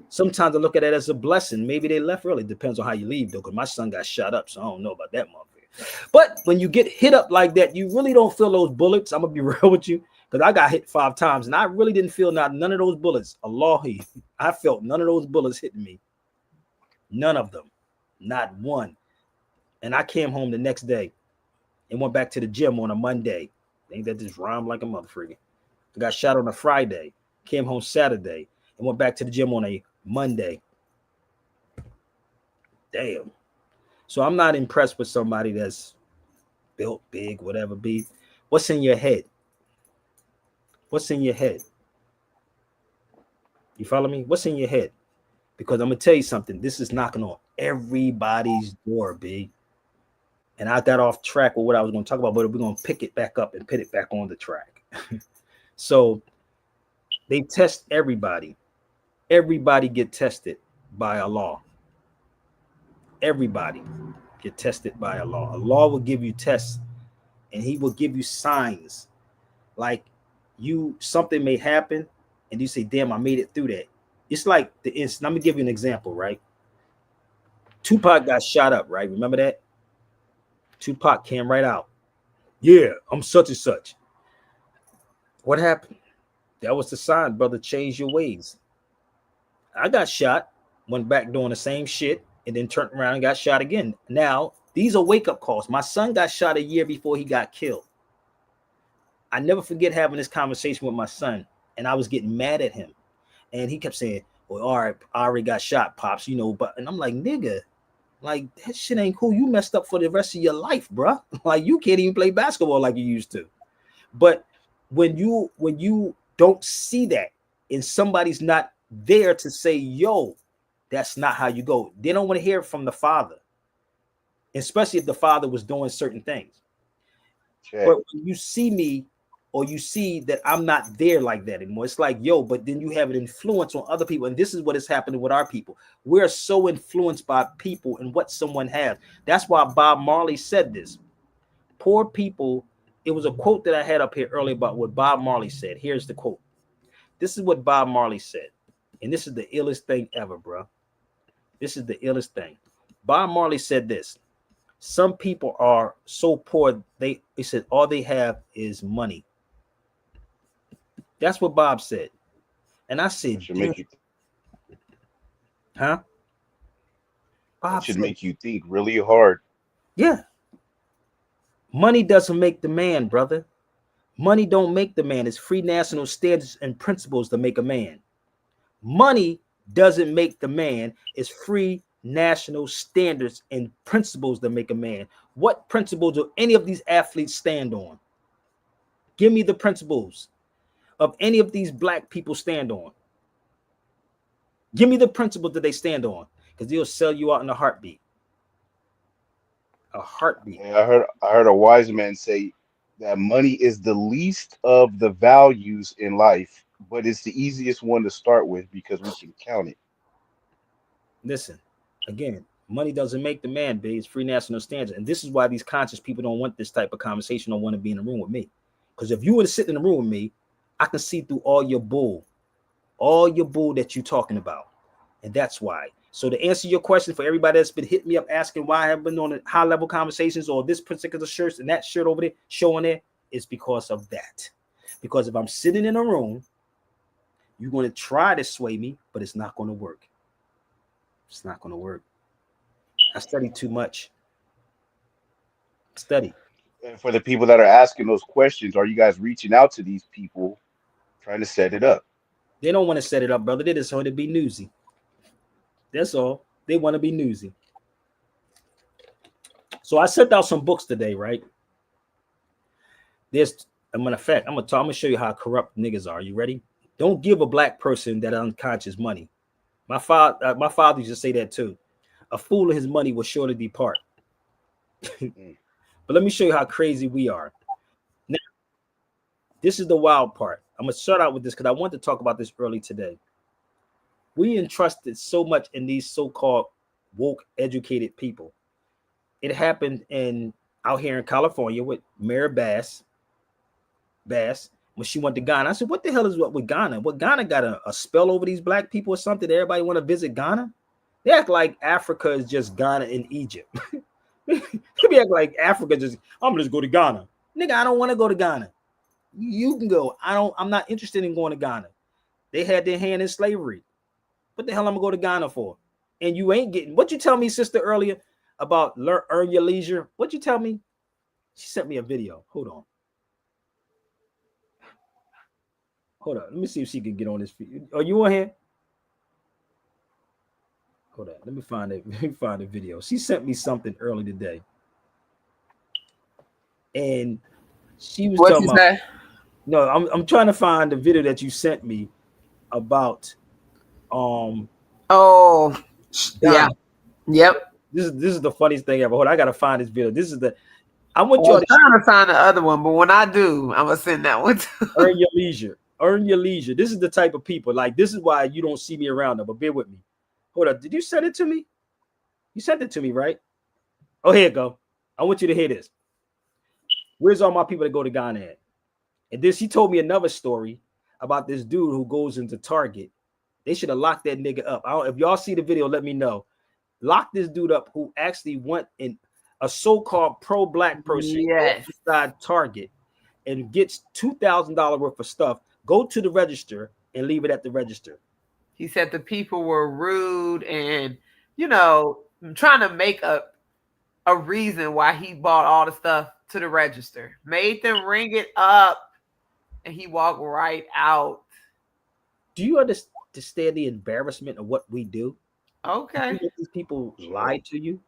Sometimes I look at it as a blessing. Maybe they left early. Depends on how you leave, though, because my son got shot up, so I don't know about that motherfucker. But when you get hit up like that, you really don't feel those bullets. I'm gonna be real with you, because I got hit 5 times, and I really didn't feel none of those bullets. Allahi, I felt none of those bullets hitting me. None of them, not one. And I came home the next day and went back to the gym on a Monday. Ain't that just rhymed like a motherfucker? I got shot on a Friday, came home Saturday, and went back to the gym on a Monday. Damn. So I'm not impressed with somebody that's built big, whatever be. What's in your head? What's in your head? You follow me? What's in your head? Because I'm gonna tell you something. This is knocking on everybody's door, B. And I got off track with what I was going to talk about, but we're going to pick it back up and put it back on the track. So they test everybody. Everybody get tested by Allah. Everybody get tested by Allah. Allah will give you tests, and He will give you signs. Like something may happen, and you say, "Damn, I made it through that." It's like the instant. Let me give you an example, right? Tupac got shot up, right? Remember that? Tupac came right out. Yeah, I'm such and such. What happened? That was the sign, brother. Change your ways. I got shot, went back doing the same shit, and then turned around and got shot again. Now, these are wake-up calls. My son got shot a year before he got killed. I never forget having this conversation with my son, and I was getting mad at him. And he kept saying, well, all right, I already got shot, Pops, but and I'm like, nigga, like that shit ain't cool. You messed up for the rest of your life, bro. Like you can't even play basketball like you used to. But when you don't see that and somebody's not there to say, yo, that's not how you go. They don't want to hear it from the father, especially if the father was doing certain things. But when you see me, or you see that I'm not there like that anymore, it's like, yo, but then you have an influence on other people. And this is what is happening with our people. We're so influenced by people and what someone has. That's why Bob Marley said this. Poor people, it was a quote that I had up here earlier about what Bob Marley said. Here's the quote. This is what Bob Marley said. And this is the illest thing ever, bro. This is the illest thing. Bob Marley said this. Some people are so poor, he said all they have is money. That's what Bob said. And I said, should make you huh? Bob should make you think really hard. Yeah. Money doesn't make the man, brother. Money don't make the man. It's free national standards and principles that make a man. Money doesn't make the man. It's free national standards and principles that make a man. What principles do any of these athletes stand on? Give me the principles of any of these black people stand on. Give me the principles that they stand on, because they'll sell you out in a heartbeat. A heartbeat. Yeah, I heard a wise man say that money is the least of the values in life, but it's the easiest one to start with because we can count it. Listen, again, money doesn't make the man, babe. It's free national standards. And this is why these conscious people don't want this type of conversation, don't want to be in the room with me. Because if you were to sit in the room with me, I can see through all your bull that you're talking about. And that's why. So to answer your question, for everybody that's been hitting me up asking why I have been on the high level conversations or this particular shirt and that shirt over there showing it, it's because of that. Because if I'm sitting in a room, you're going to try to sway me, but it's not going to work. It's not going to work. I study too much. Study. And for the people that are asking those questions, are you guys reaching out to these people trying to set it up? They don't want to set it up, brother. They just want to be newsy. That's all. They want to be newsy. So I sent out some books today, right? There's, a matter of fact, I'm gonna show you how corrupt niggas are. You ready? Don't give a black person that unconscious money. My father used to say that too. A fool and his money will surely depart. But let me show you how crazy we are. Now, this is the wild part. I'm gonna start out with this because I want to talk about this early today. We entrusted so much in these so-called woke, educated people. It happened out here in California with Mayor Bass when she went to Ghana. I said, what the hell is what with Ghana? What, Ghana got a spell over these black people or something? Everybody want to visit Ghana? They act like Africa is just Ghana and Egypt. They act like Africa just, I'm gonna just go to Ghana. Nigga, I don't want to go to Ghana. You can go. I'm not interested in going to Ghana. They had their hand in slavery. What the hell I'm gonna go to Ghana for? And you ain't getting what you tell me, sister, earlier about earn your leisure. What you tell me? She sent me a video. Hold on. Let me see if she can get on this. Are you on here? Hold on. Let me find it. Let me find the video. She sent me something early today. And she was talking about. No, I'm trying to find the video that you sent me about Oh, yeah. Yep. This is the funniest thing ever. Hold on, I gotta find this video. This is the I want y'all to trying to find the other one, but when I do, I'm gonna send that one too. Earn your leisure. Earn your leisure. This is the type of people. Like, this is why you don't see me around them, but bear with me. Hold up. Did you send it to me? You sent it to me, right? Oh, here you go. I want you to hear this. Where's all my people that go to Ghana at? And then she told me another story about this dude who goes into Target. They should have locked that nigga up. If y'all see the video, let me know. Lock this dude up who actually went in a so-called pro-black person inside Target and gets $2,000 worth of stuff. Go to the register and leave it at the register. He said the people were rude and, trying to make a reason why he bought all the stuff to the register. Made them ring it up and he walked right out. Do you understand the embarrassment of what we do? Okay. These people lie to you.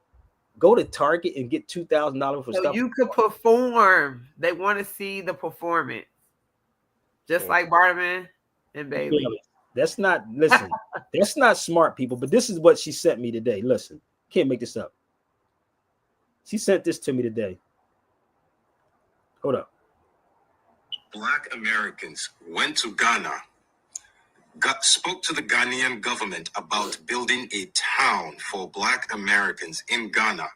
Go to Target and get $2,000 for stuff. So you could perform. They want to see the performance. Just like Bartman and Bailey. Yeah, that's not smart, people. But this is what she sent me today. Listen, can't make this up. She sent this to me today. Hold up. Black Americans went to Ghana, spoke to the Ghanaian government about building a town for Black Americans in Ghana,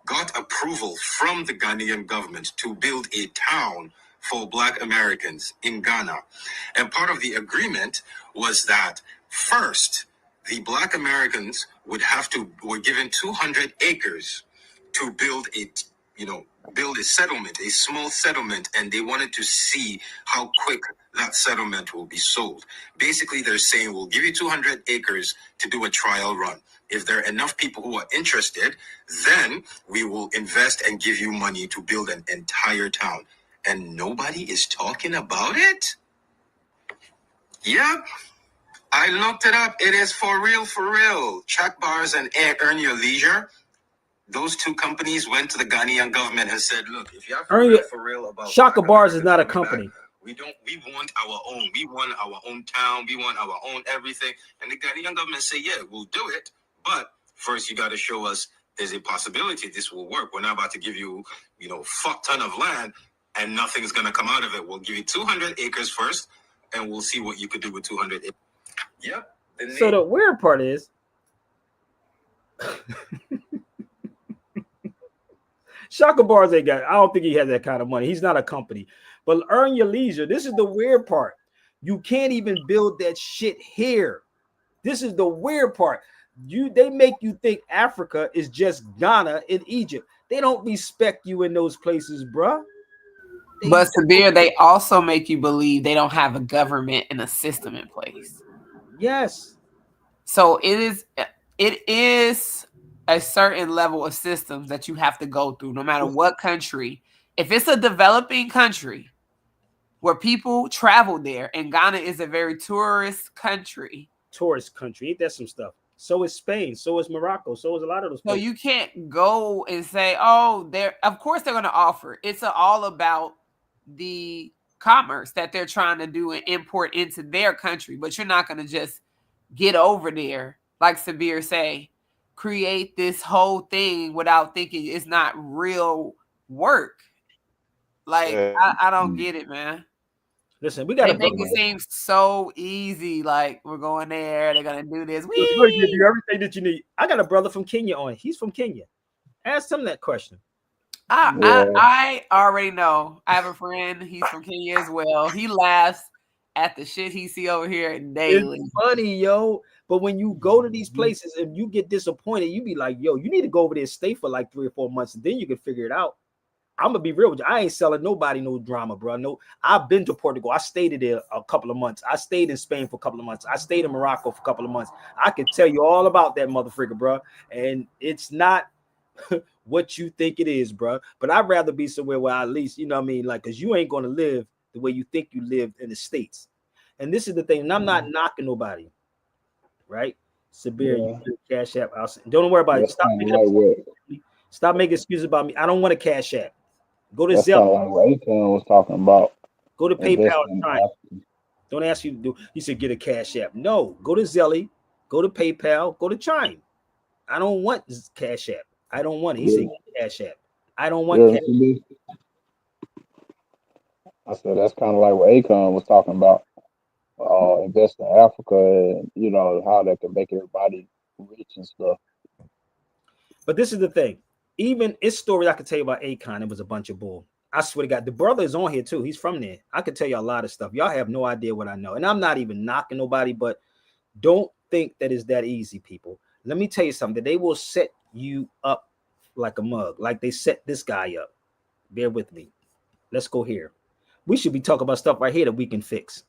got approval from the Ghanaian government to build a town for Black Americans in Ghana. And part of the agreement was that first, the Black Americans were given 200 acres to build a settlement, a small settlement, and they wanted to see how quick that settlement will be sold. Basically, they're saying, we'll give you 200 acres to do a trial run. If there are enough people who are interested, then we will invest and give you money to build an entire town. And nobody is talking about it? Yep. I looked it up. It is for real, for real. Track Bars and Earn Your Leisure. Those two companies went to the Ghanaian government and said, look, if you're for real about Shaka Bars is not a company. We want our own. We want our own town. We want our own everything. And the Ghanaian government say, yeah, we'll do it. But first you got to show us there's a possibility this will work. We're not about to give you, fuck ton of land and nothing's going to come out of it. We'll give you 200 acres first and we'll see what you could do with 200 acres. Yep. So the weird part is, Shaka Bars ain't got, I don't think he has that kind of money. He's not a company. But Earn Your Leisure, this is the weird part. You can't even build that shit here. This is the weird part. They make you think Africa is just Ghana and Egypt. They don't respect you in those places, bruh. But Sabir, they also make you believe they don't have a government and a system in place. Yes. So it is a certain level of systems that you have to go through, no matter what country. If it's a developing country where people travel there, and Ghana is a very tourist country. Ain't that some stuff? So is Spain. So is Morocco. So is a lot of those places. So you can't go and say, oh, of course they're going to offer. It's all about the commerce that they're trying to do and import into their country. But you're not going to just get over there, like Sabir say, create this whole thing without thinking it's not real work. Like, I don't get it, man. Listen, we got to make it seem so easy. Like, we're going there, they're gonna do this. We're gonna give you everything that you need. I got a brother from Kenya on. He's from Kenya. Ask him that question. I already know. I have a friend. He's from Kenya as well. He laughs at the shit he see over here daily. It's funny, yo. But when you go to these places and you get disappointed, you be like, yo, you need to go over there and stay for like 3 or 4 months, and then you can figure it out. I'm gonna be real with you. I ain't selling nobody no drama, bro. No, I've been to Portugal. I stayed there a couple of months. I stayed in Spain for a couple of months. I stayed in Morocco for a couple of months. I can tell you all about that motherfucker, bro. And it's not what you think it is, bro. But I'd rather be somewhere where I at least, you know what I mean? Like, because you ain't gonna live the way you think you lived in the States. And this is the thing, and I'm not knocking nobody, right? Sabir, you Cash App. Don't worry about it. Stop making excuses about me. I don't want a Cash App. Go to Zelle. Like what Akon was talking about. Go to PayPal. Don't ask you to do. He said get a Cash App. No, go to Zelle. Go to PayPal. Go to Chime. I don't want Cash App. I don't want it. He said Cash App. I don't want Cash App. I said that's kind of like what Akon was talking about. Invest in Africa, and you know how that can make everybody rich and stuff. But this is the thing. Even it's stories I could tell you about Akon. It was a bunch of bull. I swear to God, the brother is on here too. He's from there. I could tell you a lot of stuff. Y'all have no idea what I know. And I'm not even knocking nobody, but don't think that it's that easy, people. Let me tell you something. They will set you up like a mug, like they set this guy up. Bear with me. Let's go here. We should be talking about stuff right here that we can fix.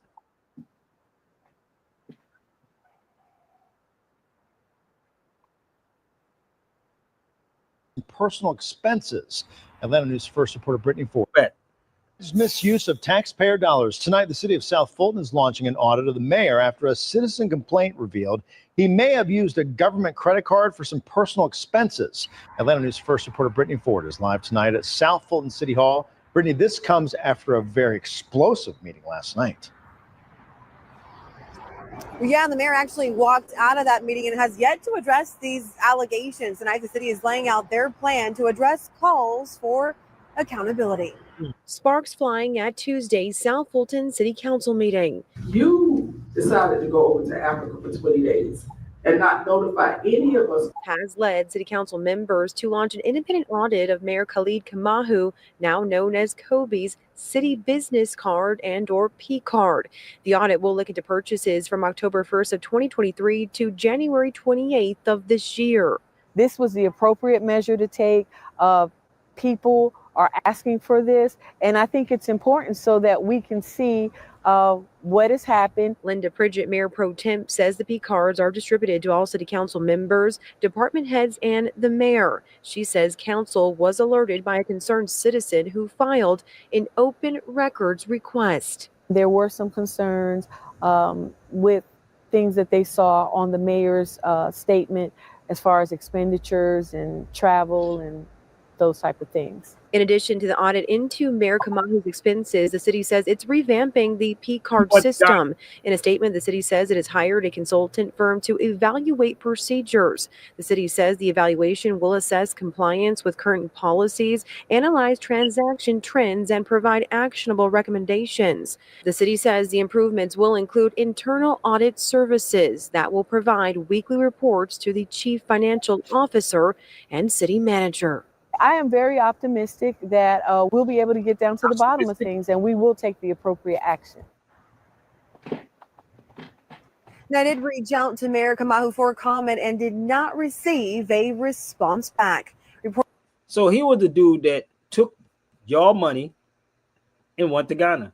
Personal expenses. Atlanta News first reporter Brittany Ford. Misuse of taxpayer dollars. Tonight, the city of South Fulton is launching an audit of the mayor after a citizen complaint revealed he may have used a government credit card for some personal expenses. Atlanta News first reporter Brittany Ford is live tonight at South Fulton City Hall. Brittany, this comes after a very explosive meeting last night. Yeah, and the mayor actually walked out of that meeting and has yet to address these allegations. Tonight, the city is laying out their plan to address calls for accountability. Sparks flying at Tuesday's South Fulton City Council meeting. You decided to go over to Africa for 20 days and not notify any of us. Has led City Council members to launch an independent audit of Mayor Khalid Kamahu, now known as Kobe's City Business Card and or P Card. The audit will look into purchases from October 1st of 2023 to January 28th of this year. This was the appropriate measure to take. People are asking for this, and I think it's important so that we can see what has happened. Linda Pridgett, Mayor Pro Temp, says the P cards are distributed to all City Council members, department heads, and the mayor. She says council was alerted by a concerned citizen who filed an open records request. There were some concerns with things that they saw on the mayor's statement as far as expenditures and travel and those type of things. In addition to the audit into Mayor Kamahu's expenses, the city says it's revamping the P card system. In a statement, the city says it has hired a consultant firm to evaluate procedures. The city says the evaluation will assess compliance with current policies, analyze transaction trends, and provide actionable recommendations. The city says the improvements will include internal audit services that will provide weekly reports to the chief financial officer and city manager. I am very optimistic that we'll be able to get down to the bottom of things and we will take the appropriate action. I did reach out to Mayor Kamahu for a comment and did not receive a response back. So he was the dude that took y'all money and went to Ghana.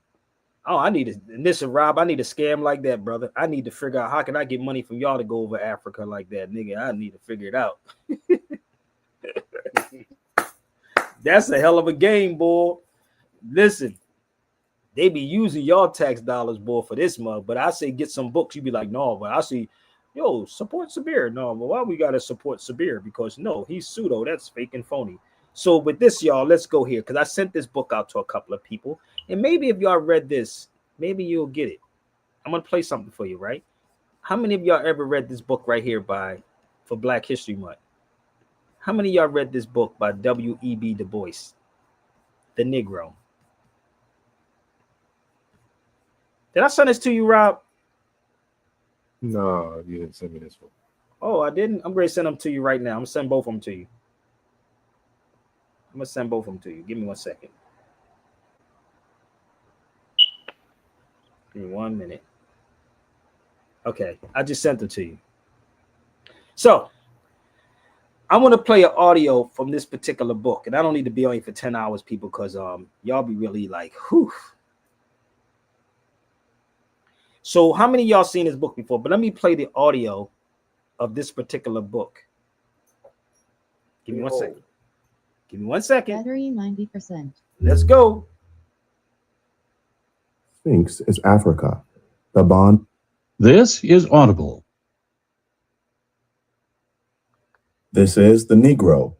Oh, I need to listen, Rob. I need a scam like that, brother. I need to figure out how can I get money from y'all to go over Africa like that, nigga. I need to figure it out. That's a hell of a game, boy. Listen, they be using y'all tax dollars, boy, for this month. But I say get some books. You be like, no, but I see, yo, support Sabir. No, but why we gotta support Sabir? Because no, he's pseudo. That's fake and phony. So with this, y'all, let's go here because I sent this book out to a couple of people, and maybe if y'all read this, maybe you'll get it. I'm gonna play something for you, right? How many of y'all ever read this book right here for Black History Month? How many of y'all read this book by W.E.B. Du Bois, The Negro? Did I send this to you, Rob? No, you didn't send me this one. Oh, I didn't? I'm going to send them to you right now. I'm going to send both of them to you. I'm going to send both of them to you. Give me 1 second. Give me 1 minute. Okay, I just sent it to you. So, I want to play an audio from this particular book, and I don't need to be on here for 10 hours, people, because y'all be really like, whew. So how many of y'all seen this book before? But let me play the audio of this particular book. Give me 1 second. Give me 1 second. Battery 90%. Let's go. Sphinx is Africa. The bond. This is Audible. This is The Negro,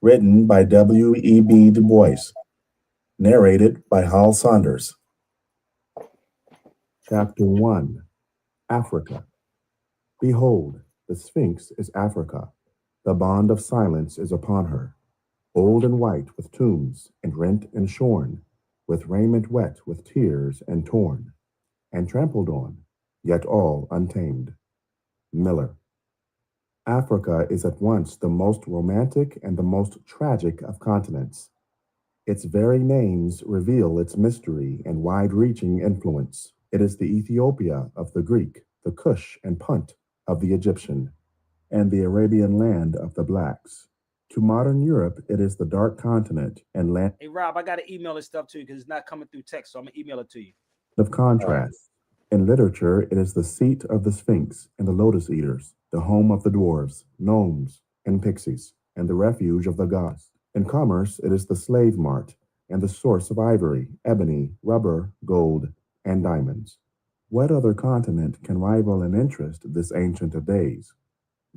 written by W.E.B. Du Bois, narrated by Hal Saunders. Chapter 1, Africa. Behold, the Sphinx is Africa. The bond of silence is upon her, old and white with tombs, and rent and shorn, with raiment wet with tears and torn, and trampled on, yet all untamed. Miller. Africa is at once the most romantic and the most tragic of continents. Its very names reveal its mystery and wide-reaching influence. It is the Ethiopia of the Greek, the Cush and Punt of the Egyptian, and the Arabian land of the blacks. To modern Europe, it is the dark continent and land. Hey, Rob, I got to email this stuff to you because it's not coming through text, so I'm going to email it to you. Of contrast. In literature, it is the seat of the Sphinx and the lotus eaters, the home of the dwarves, gnomes, and pixies, and the refuge of the gods. In commerce, it is the slave mart and the source of ivory, ebony, rubber, gold, and diamonds. What other continent can rival in interest this ancient of days?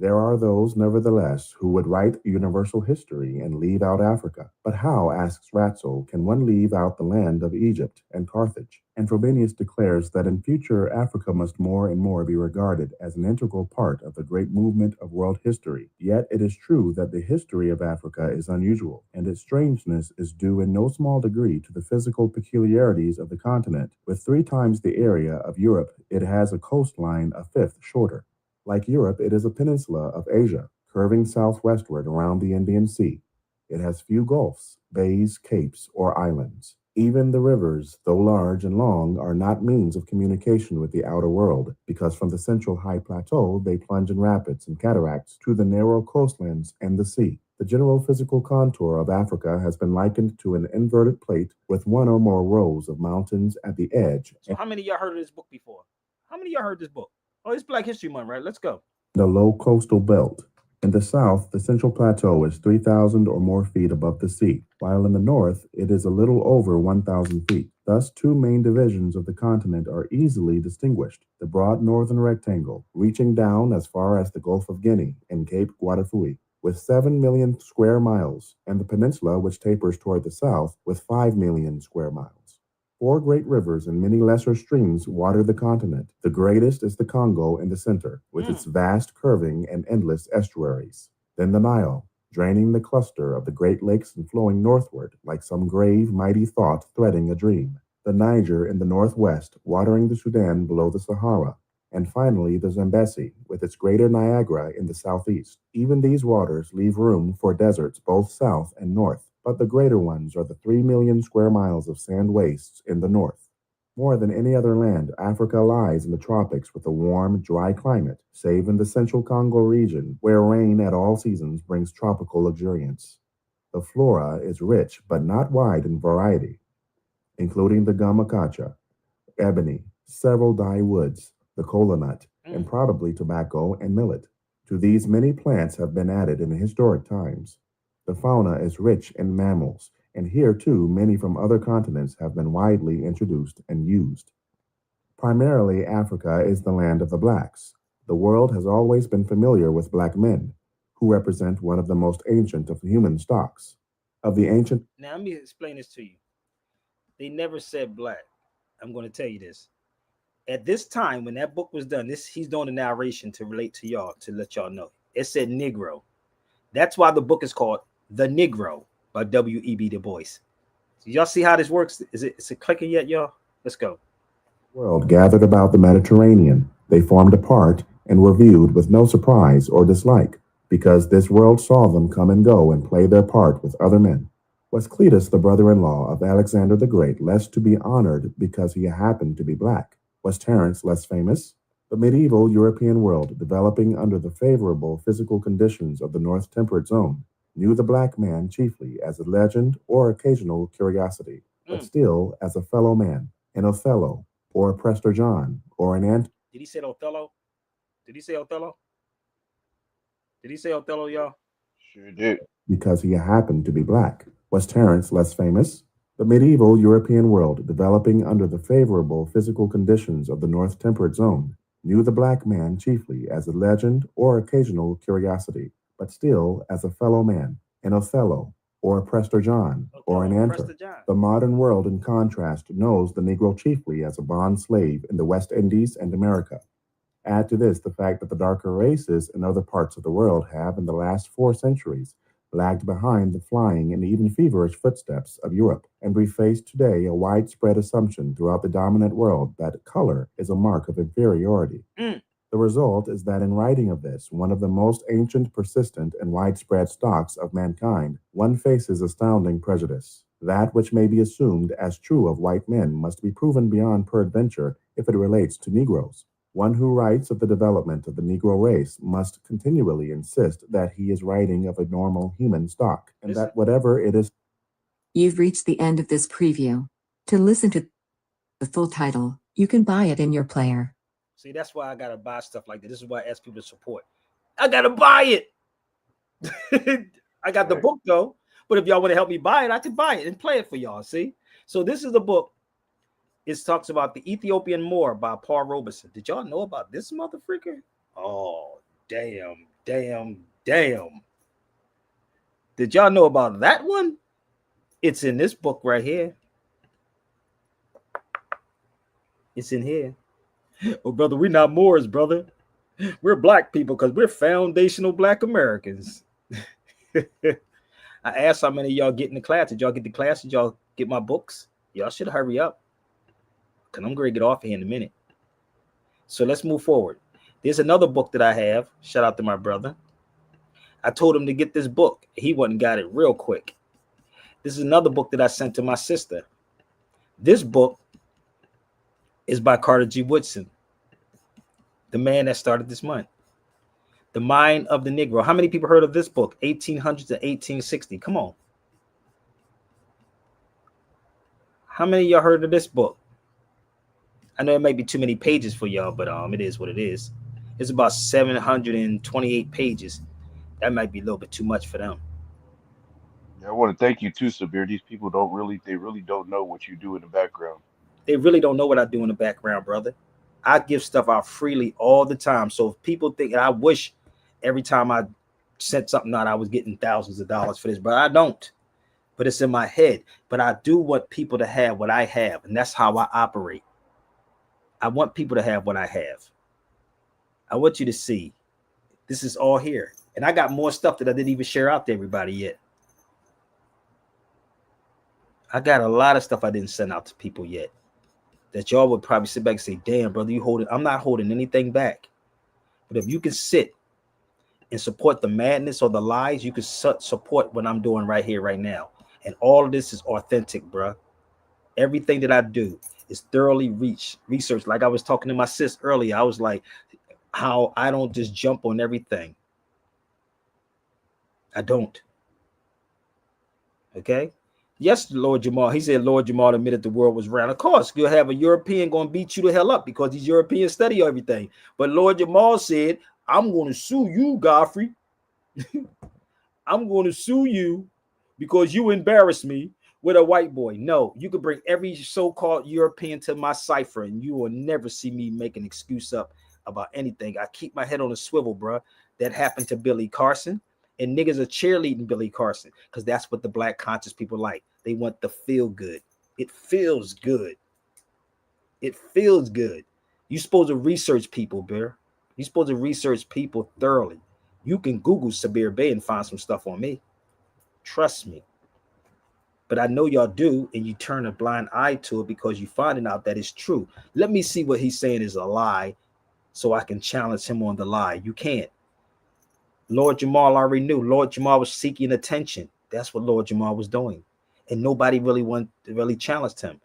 There are those, nevertheless, who would write universal history and leave out Africa. But how, asks Ratzel, can one leave out the land of Egypt and Carthage? And Frobenius declares that in future Africa must more and more be regarded as an integral part of the great movement of world history. Yet it is true that the history of Africa is unusual, and its strangeness is due in no small degree to the physical peculiarities of the continent. With 3 times the area of Europe, it has a coastline a fifth shorter. Like Europe, it is a peninsula of Asia, curving southwestward around the Indian Sea. It has few gulfs, bays, capes, or islands. Even the rivers, though large and long, are not means of communication with the outer world, because from the central high plateau they plunge in rapids and cataracts to the narrow coastlands and the sea. The general physical contour of Africa has been likened to an inverted plate with one or more rows of mountains at the edge. So how many of y'all heard of this book before? How many of y'all heard this book? Oh, it's Black History Month, right? Let's go. The low coastal belt. In the south, the central plateau is 3,000 or more feet above the sea, while in the north, it is a little over 1,000 feet. Thus, 2 main divisions of the continent are easily distinguished. The broad northern rectangle, reaching down as far as the Gulf of Guinea and Cape Guardafui, with 7 million square miles, and the peninsula, which tapers toward the south, with 5 million square miles. 4 great rivers and many lesser streams water the continent. The greatest is the Congo in the center, with its vast curving and endless estuaries. Then the Nile, draining the cluster of the Great Lakes and flowing northward like some grave, mighty thought threading a dream. The Niger in the northwest, watering the Sudan below the Sahara. And finally the Zambezi, with its greater Niagara in the southeast. Even these waters leave room for deserts both south and north. But the greater ones are the 3 million square miles of sand wastes in the north. More than any other land, Africa lies in the tropics with a warm, dry climate, save in the central Congo region, where rain at all seasons brings tropical luxuriance. The flora is rich but not wide in variety, including the gum acacia, ebony, several dye woods, the kola nut, and probably tobacco and millet. To these many plants have been added in historic times. The fauna is rich in mammals, and here too many from other continents have been widely introduced and used. Primarily, Africa is the land of the blacks. The world has always been familiar with black men, who represent one of the most ancient of human stocks. Of the ancient. Now let me explain this to you. They never said black. I'm going to tell you this. At this time, when that book was done, he's doing the narration to relate to y'all, to let y'all know. It said Negro. That's why the book is called The Negro by W.E.B. Du Bois. So y'all see how this works? Is it clicking yet, y'all? Let's go. World gathered about the Mediterranean. They formed a part and were viewed with no surprise or dislike, because this world saw them come and go and play their part with other men. Was Cletus, the brother-in-law of Alexander the Great, less to be honored because he happened to be black? Was Terence less famous? The medieval European world, developing under the favorable physical conditions of the North Temperate Zone, knew the black man chiefly as a legend or occasional curiosity, but still as a fellow man, an Othello, or a Prester John, or an Ant. Did he say Othello? Did he say Othello? Did he say Othello, y'all? Sure did. Because he happened to be black. Was Terence less famous? The medieval European world, developing under the favorable physical conditions of the North Temperate Zone, knew the black man chiefly as a legend or occasional curiosity, but still as a fellow man, an Othello, or a Prester John, or an Anter. The modern world, in contrast, knows the Negro chiefly as a bond slave in the West Indies and America. Add to this the fact that the darker races in other parts of the world have, in the last 4 centuries, lagged behind the flying and even feverish footsteps of Europe, and we face today a widespread assumption throughout the dominant world that color is a mark of inferiority. The result is that in writing of this, one of the most ancient, persistent, and widespread stocks of mankind, one faces astounding prejudice. That which may be assumed as true of white men must be proven beyond peradventure if it relates to Negroes. One who writes of the development of the Negro race must continually insist that he is writing of a normal human stock, and that whatever it is. You've reached the end of this preview. To listen to the full title, you can buy it in your player. See, that's why I gotta buy stuff like this. This is why I ask people to support. I gotta buy it. I got the book though, but if y'all want to help me buy it, I can buy it and play it for y'all. See, so this is the book. It talks about the Ethiopian Moor by Paul Robeson. Did y'all know about this motherfucker? Oh, damn. damn. Did y'all know about that one? It's in this book right here. It's in here. Oh, brother, we're not Moors, brother. We're black people because we're foundational black Americans. I asked how many of y'all get in the class. Did y'all get the class? Did y'all get my books? Y'all should hurry up because I'm going to get off here in a minute. So let's move forward. There's another book that I have. Shout out to my brother. I told him to get this book. He went and got it real quick. This is another book that I sent to my sister. This book is by Carter G. Woodson, the man that started this month. The Mind of the Negro. How many people heard of this book? 1800 to 1860. Come on. How many of y'all heard of this book? I know it might be too many pages for y'all, but it is what it is. It's about 728 pages. That might be a little bit too much for them. Yeah, I want to thank you too, Sabir. These people they really don't know what you do in the background. They really don't know what I do in the background, brother. I give stuff out freely all the time. So if people think, I wish every time I sent something out, I was getting thousands of dollars for this, but I don't. But it's in my head. But I do want people to have what I have, and that's how I operate. I want people to have what I have. I want you to see this is all here. And I got more stuff that I didn't even share out to everybody yet. I got a lot of stuff I didn't send out to people yet that y'all would probably sit back and say, damn, brother, you hold it. I'm not holding anything back. But if you can sit and support the madness or the lies, you can support what I'm doing right here, right now. And all of this is authentic, bro. Everything that I do is thoroughly researched. Like I was talking to my sis earlier, I was like, how I don't just jump on everything. I don't. Okay? Yes, Lord Jamal. He said Lord Jamal admitted the world was round. Of course, you'll have a European going to beat you the hell up because these Europeans study everything. But Lord Jamal said, I'm going to sue you, Godfrey. I'm going to sue you because you embarrassed me with a white boy. No, you could bring every so-called European to my cipher and you will never see me make an excuse up about anything. I keep my head on a swivel, bro. That happened to Billy Carson. And niggas are cheerleading Billy Carson because that's what the black conscious people like. They want the feel good. It feels good. It feels good. You're supposed to research people, Bear. You're supposed to research people thoroughly. You can Google Sabir Bey and find some stuff on me. Trust me. But I know y'all do, and you turn a blind eye to it because you're finding out that it's true. Let me see what he's saying is a lie so I can challenge him on the lie. You can't. Lord Jamal already knew. Lord Jamal was seeking attention. That's what Lord Jamal was doing. And nobody really challenged him.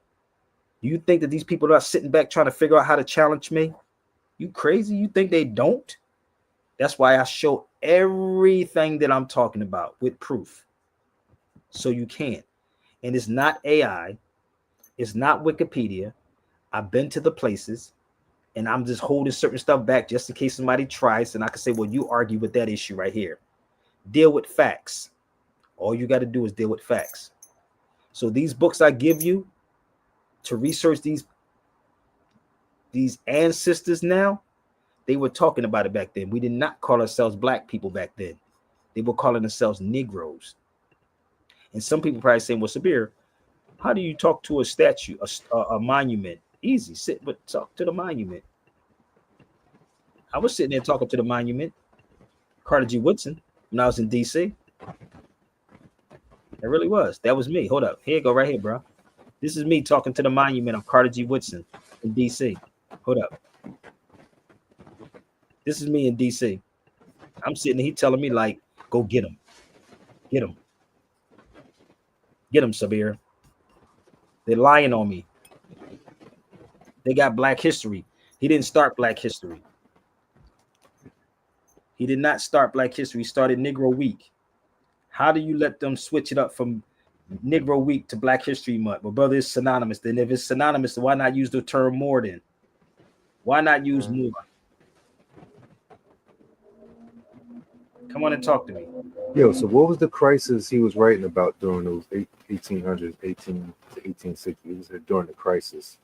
You think that these people are sitting back trying to figure out how to challenge me? You crazy? You think they don't? That's why I show everything that I'm talking about with proof. So you can't. And it's not AI. It's not Wikipedia. I've been to the places. And I'm just holding certain stuff back just in case somebody tries. And I can say, well, you argue with that issue right here. Deal with facts. All you got to do is deal with facts. So these books I give you to research these ancestors now, they were talking about it back then. We did not call ourselves black people back then. They were calling themselves Negroes. And some people probably saying, well, Sabir, how do you talk to a statue, a monument? Easy, sit, but talk to the monument. I was sitting there talking to the monument, Carter G. Woodson, when I was in DC. It really was. That was me. Hold up. Here you go, right here, bro. This is me talking to the monument of Carter G. Woodson in DC. Hold up. This is me in DC. I'm sitting there, he telling me, like, go get him. Get him. Get him, Sabir. They're lying on me. They got Black history. He didn't start Black history. He did not start Black history. He started Negro Week. How do you let them switch it up from Negro Week to Black History Month? Well, brother, it's synonymous. Then if it's synonymous, why not use the term Moor then? Why not use Moor? Come on and talk to me. Yo, so what was the crisis he was writing about during those 1800s, 18 to 1860s? During the crisis.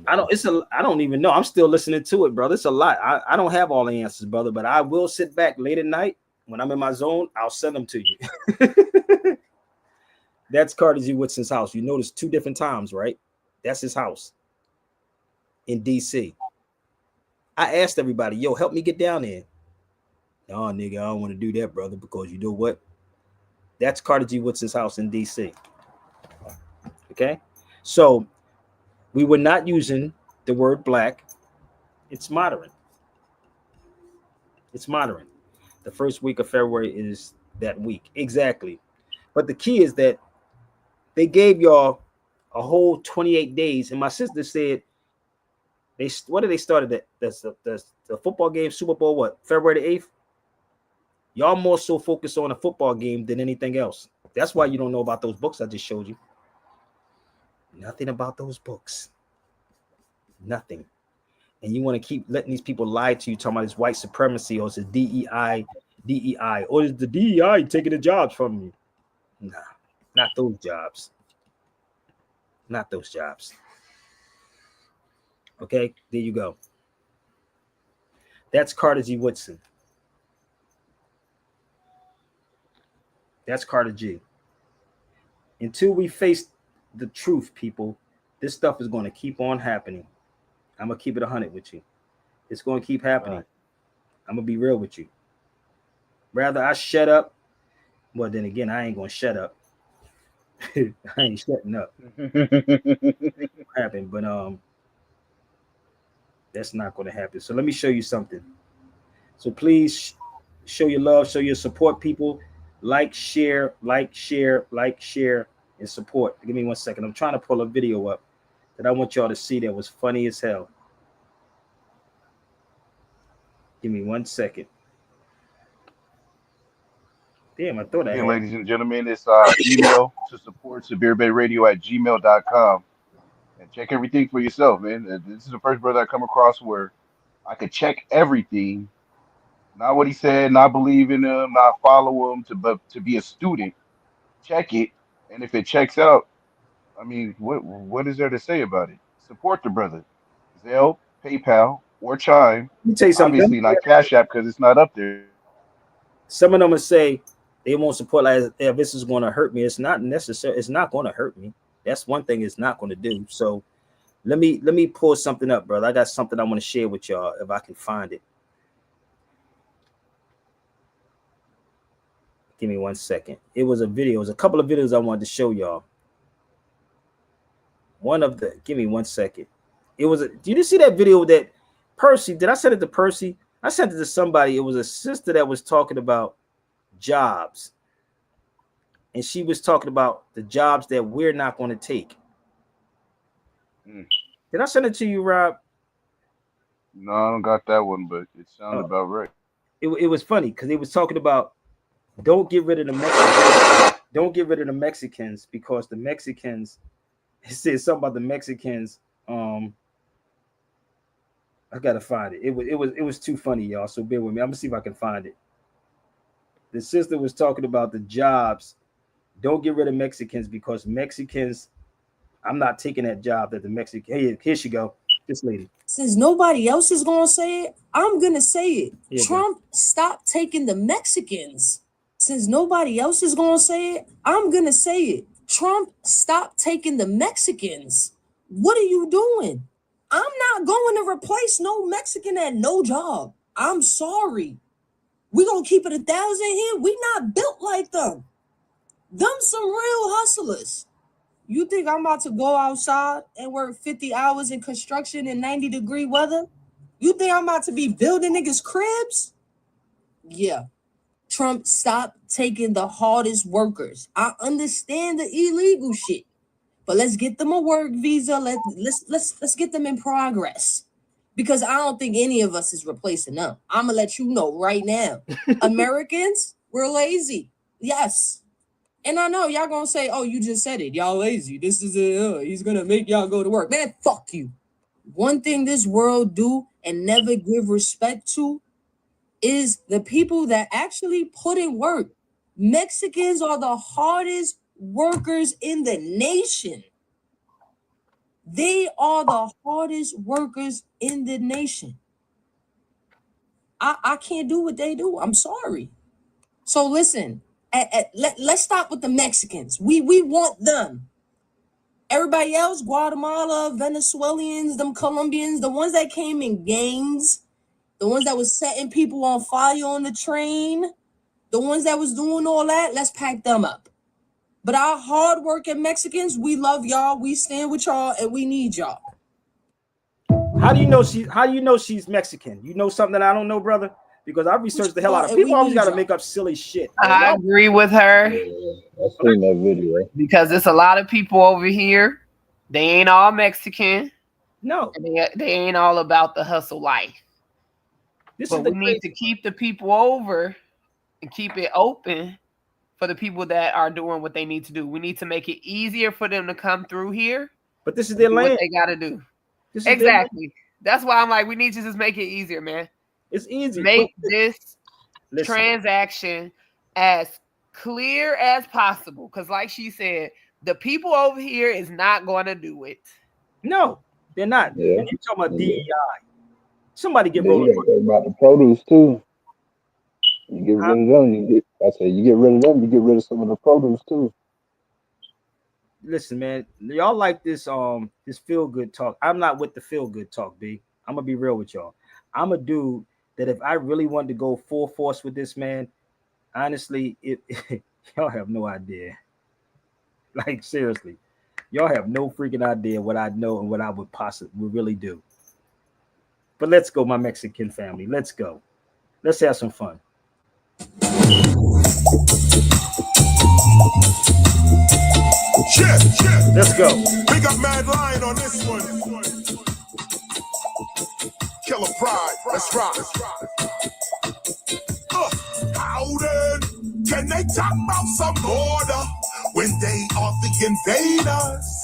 I don't even know. I'm still listening to it, brother. It's a lot. I don't have all the answers, brother, but I will sit back late at night when I'm in my zone. I'll send them to you. That's Carter G. Woodson's house. You notice 2 different times, right? That's his house in DC. I asked everybody, yo, help me get down there. No, nigga, I don't want to do that, brother, because you know what? That's Carter G. Woodson's house in DC. Okay? So we were not using the word black. It's modern. It's modern. The first week of February is that week. Exactly. But the key is that they gave y'all a whole 28 days. And my sister said, what did they start at? The football game, Super Bowl, what? February the 8th? Y'all more so focused on a football game than anything else. That's why you don't know about those books I just showed you. Nothing about those books. Nothing. And you want to keep letting these people lie to you, talking about this white supremacy, or it's a DEI, or is the DEI taking the jobs from you? Nah, not those jobs. Not those jobs. Okay, there you go. That's Carter G. Woodson. That's Carter G. Until we face the truth, people, this stuff is going to keep on happening. I'm going to keep it 100 with you. It's going to keep happening. Right. I'm going to be real with you. Rather I shut up, well, then again, I ain't going to shut up. I ain't shutting up. Happen, but that's not going to happen. So let me show you something. So please show your love, show your support, people. Like, share, and support. Give me 1 second. I'm trying to pull a video up that I want y'all to see that was funny as hell. Give me 1 second. Damn, I thought I had. Ladies and gentlemen, it's email to support SevereBayRadio@gmail.com. And check everything for yourself, man. This is the first brother I come across where I could check everything, not what he said, not believe in him, not follow him, but to be a student, check it, and if it checks out, I mean, what is there to say about it? Support the brother. Zelle, PayPal, or Chime. Let me tell you something. Obviously not Cash App because it's not up there. Some of them will say they won't support like if this is going to hurt me. It's not necessary. It's not going to hurt me. That's one thing it's not going to do. So let me pull something up, brother. I got something I want to share with y'all if I can find it. Give me 1 second. It was a video. It was a couple of videos I wanted to show y'all. Give me 1 second. It was did you see that video that Percy, did I send it to Percy? I sent it to somebody. It was a sister that was talking about jobs. And she was talking about the jobs that we're not going to take. Did I send it to you, Rob? No, I don't got that one, but it sounded about right. It was funny because they was talking about don't get rid of the Mexicans. Don't get rid of the Mexicans because the Mexicans, it says something about the Mexicans. I gotta find it. It was too funny, y'all. So bear with me. I'm gonna see if I can find it. The sister was talking about the jobs. Don't get rid of Mexicans because Mexicans, I'm not taking that job that the Mexican. Here she go. This lady. Since nobody else is gonna say it, I'm gonna say it. Trump, stop taking the Mexicans. Since nobody else is gonna say it, I'm gonna say it. Trump, stop taking the Mexicans. What are you doing? I'm not going to replace no Mexican at no job. I'm sorry. We gonna keep it 1,000 here. We not built like them. Them some real hustlers. You think I'm about to go outside and work 50 hours in construction in 90-degree weather? You think I'm about to be building niggas' cribs? Yeah. Trump, stop taking the hardest workers. I understand the illegal shit, but let's get them a work visa. Let's get them in progress. Because I don't think any of us is replacing them. I'm gonna let you know right now. Americans, we're lazy. Yes. And I know y'all gonna say, oh, you just said it. Y'all lazy. This is he's gonna make y'all go to work. Man, fuck you. One thing this world do and never give respect to is the people that actually put in work. Mexicans are the hardest workers in the nation. They are the hardest workers in the nation. I can't do what they do. I'm sorry. So listen, let's stop with the Mexicans. We want them. Everybody else, Guatemala, Venezuelans, them Colombians, the ones that came in gangs, the ones that was setting people on fire on the train, the ones that was doing all that, let's pack them up. But our hardworking Mexicans, we love y'all, we stand with y'all, and we need y'all. How do you know she's Mexican? You know something that I don't know, brother? Because I researched the hell out of people. Always got to make up silly shit. I agree with her. I've seen that video. Because it's a lot of people over here. They ain't all Mexican. No. They ain't all about the hustle life. But we need to keep the people over and keep it open for the people that are doing what they need to do. We need to make it easier for them to come through here. But this is their land. What they got to do. Exactly. That's why I'm like, we need to just make it easier, man. It's easy. Make this transaction as clear as possible. Because like she said, the people over here is not going to do it. No, they're not. Yeah. And you talking about DEI. Somebody get rolling. About the produce too. You get rid of them. You get rid of them. You get rid of some of the produce too. Listen, man, y'all like this this feel good talk. I'm not with the feel good talk, B. I'm gonna be real with y'all. I'm a dude that if I really wanted to go full force with this, man, honestly, y'all have no idea. Like seriously, y'all have no freaking idea what I know and what I would really do. But let's go, my Mexican family. Let's go. Let's have some fun. Let's go. Big up Mad Lion on this one. Killer Pride. Let's rock. How then can they talk about some border when they are the invaders?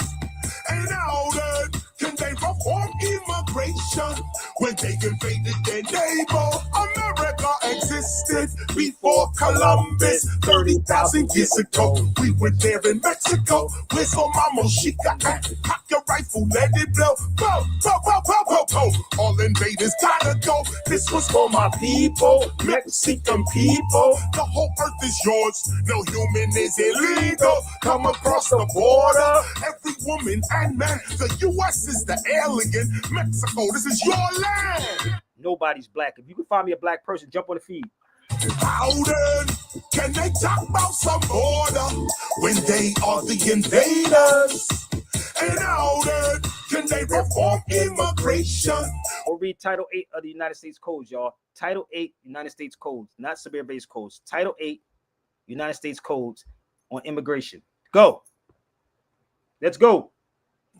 And how then can they reform immigration when they invaded their neighbor? America existed before Columbus 30,000 years ago. We were there in Mexico. Where's your mama? She got at. Cock your rifle, let it blow. Go, go, go, go, go, go. All invaders gotta go. This was for my people, Mexican people. The whole earth is yours. No human is illegal. Come across the border. Every woman and man. The U.S. is the alien. Mexico, this is your land. Nobody's black. If you can find me a black person, jump on the feed. How then can they talk about some border when they are the invaders? And how then can they reform immigration? Or read Title 8 of the United States Codes, y'all. Title 8 United States Codes, not Siberian-based codes. Title 8 United States Codes on immigration. Go. Let's go.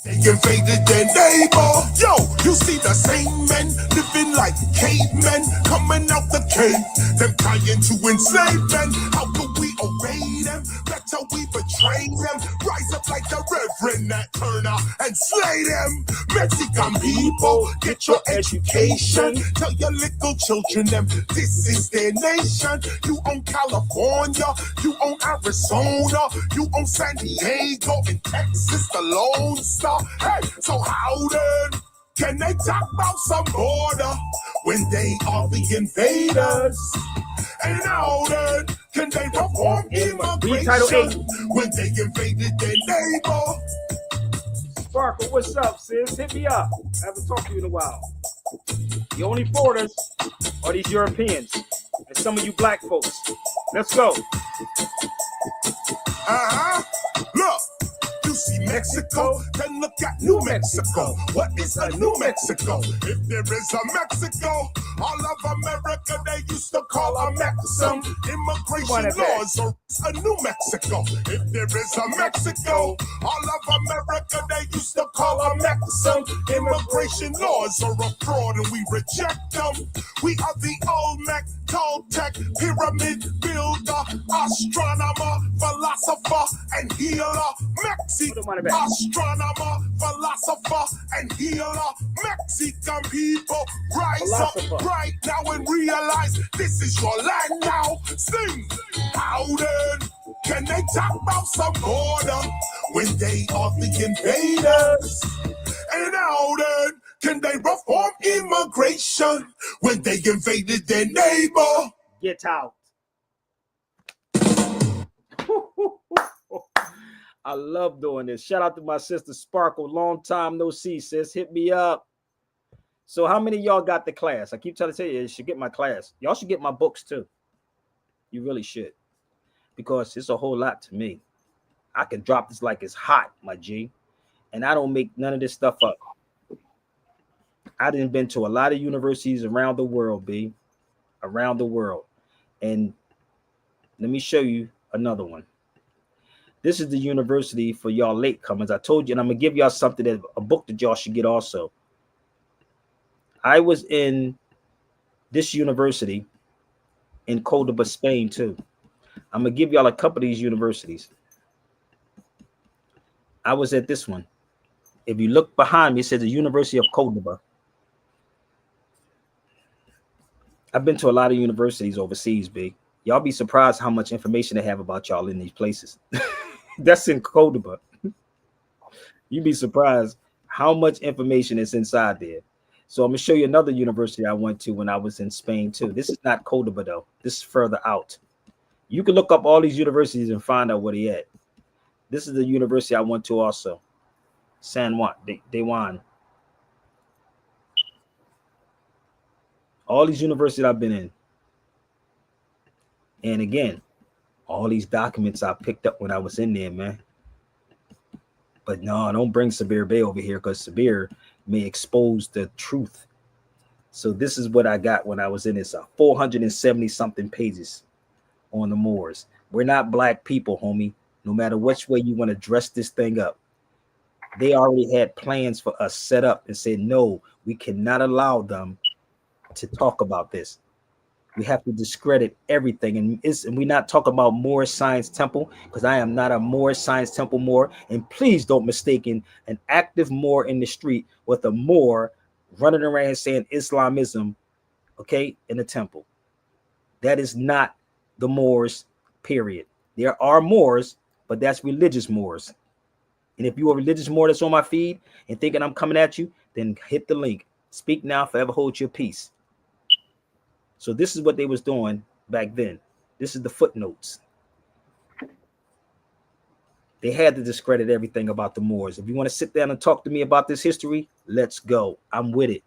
They invaded their neighbor. Yo, you see the same men living like cavemen coming out the cave. Them trying to enslave men. How can we obey them? Better we betray them. Rise up like the Reverend Nat Turner and slay them. Mexican people, get your education. Tell your little children them this is their nation. You own California, you own Arizona, you own San Diego, and Texas, the Lone Star. Hey, so how then can they talk about some border when they are the invaders? And how then can they reform immigration when they invaded their neighbor? Sparkle, what's up, sis? Hit me up. I haven't talked to you in a while. The only foreigners are these Europeans and some of you black folks. Let's go. Look. You see Mexico, then look at New Mexico. What is a New Mexico? If there is a Mexico, all of America they used to call a Mexican. Immigration laws are a New Mexico. If there is a Mexico, all of America they used to call a Mexican. Immigration laws are a fraud and we reject them. We are the Olmec, Toltec, pyramid builder, astronomer, philosopher, and healer. Astronomer, philosopher, and healer. Mexican people, rise up right now and realize this is your land now. Sing. How then Can they talk about some border when they are the invaders? nation when they invaded their neighbor. Get out. I love doing this. Shout out to my sister Sparkle. Long time no see, sis. Hit me up. So how many of y'all got the class? I keep trying to tell you should get my class. Y'all should get my books too. You really should. Because it's a whole lot to me. I can drop this like it's hot, my G. And I don't make none of this stuff up. I done been to a lot of universities around the world, B. Around the world. And let me show you another one. This is the university for y'all latecomers. I told you, and I'm gonna give y'all something that a book that y'all should get also. I was in this university in Cordoba, Spain, too. I'm gonna give y'all a couple of these universities. I was at this one. If you look behind me, it says the University of Cordoba. I've been to a lot of universities overseas, B. Y'all be surprised how much information they have about y'all in these places. That's in Cordoba. You'd be surprised how much information is inside there. So I'm gonna show you another university I went to when I was in Spain too. This is not Cordoba though. This is further out. You can look up all these universities and find out where they at. This is the university I went to also. San Juan, De Juan. All these universities I've been in. And again, all these documents I picked up when I was in there, man. But no, don't bring Sabir Bey over here because Sabir may expose the truth. So this is what I got when I was in this 470 something pages on the Moors. We're not black people, homie. No matter which way you want to dress this thing up. They already had plans for us set up and said, no, we cannot allow them to talk about this. We have to discredit everything. And we're not talking about Moor Science Temple because I am not a Moor Science Temple Moor. And please don't mistake an active Moor in the street with a Moor running around saying Islamism, okay, in the temple. That is not the Moors, period. There are Moors, but that's religious Moors. And if you're a religious Moor that's on my feed and thinking I'm coming at you, then hit the link. Speak now, forever hold your peace. So this is what they was doing back then. This is the footnotes. They had to discredit everything about the Moors. If you want to sit down and talk to me about this history, let's go. I'm with it.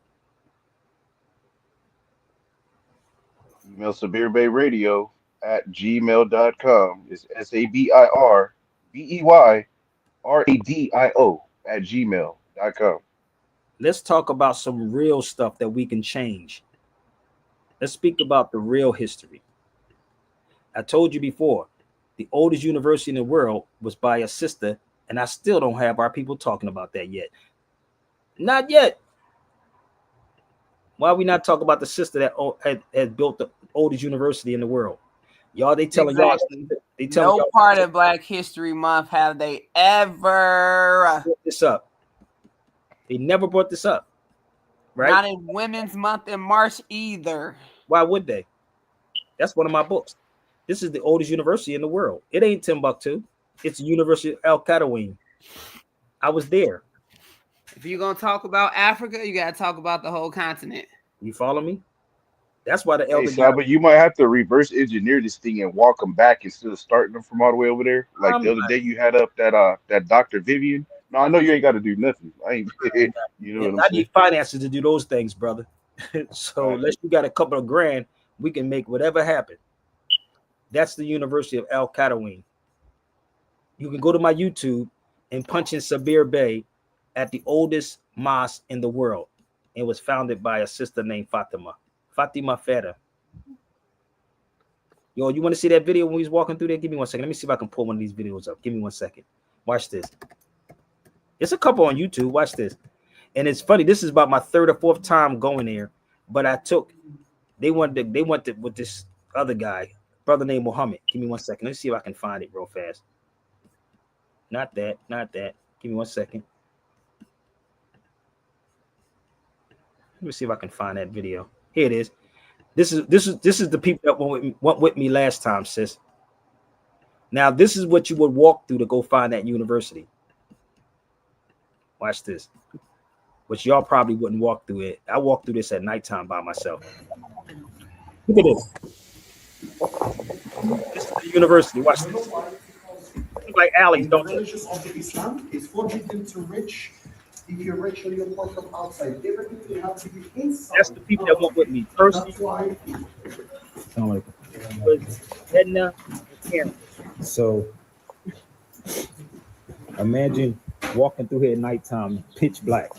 Email sabirbeyradio@gmail.com. It's SABIRBEYRADIO@gmail.com. Let's talk about some real stuff that we can change. Let's speak about the real history. I told you before, the oldest university in the world was by a sister, and I still don't have our people talking about that yet. Not yet. Why are we not talking about the sister that had built the oldest university in the world? Y'all, they telling y'all. They telling no part of Black History Month have they ever brought this up. They never brought this up, right? Not in Women's Month in March either. Why would they? That's one of my books. This is the oldest university in the world. It ain't Timbuktu. It's the University of Al Qadawin. I was there. If you're gonna talk about Africa, you gotta talk about the whole continent. You follow me? That's why the elder. Hey, Saba, you might have to reverse engineer this thing and walk them back instead of starting them from all the way over there. Like the other day, you had up that Dr. Vivian. No, I know you ain't got to do nothing. I ain't. You know what I'm saying? I need finances to do those things, brother. So unless you got a couple of grand, we can make whatever happen. That's the University of Al Qadawin. You can go to my YouTube and punch in Sabir Bey at the oldest mosque in the world. It was founded by a sister named Fatima Fera. Yo, you want to see that video when we was walking through there? Give me 1 second. Let me see if I can pull one of these videos up. Give me 1 second. Watch this. It's a couple on YouTube. Watch this. And it's funny. This is about my third or fourth time going there. But they went with this other guy, brother named Muhammad. Give me 1 second. Let's see if I can find it real fast. Not that. Give me 1 second. Let me see if I can find that video. Here it is. This is the people that went with me last time, sis. Now, this is what you would walk through to go find that university. Watch this. which y'all probably wouldn't walk through it. I walk through this at nighttime by myself. Look at this. This is the university. Watch this. Look like alleys, don't they? Religious of the Islam is forbidden to reach. If you're rich or you're poor from outside, everything you have to be inside. That's the people that went with me. Percy. Edna and Karen. So imagine walking through here at nighttime, pitch black.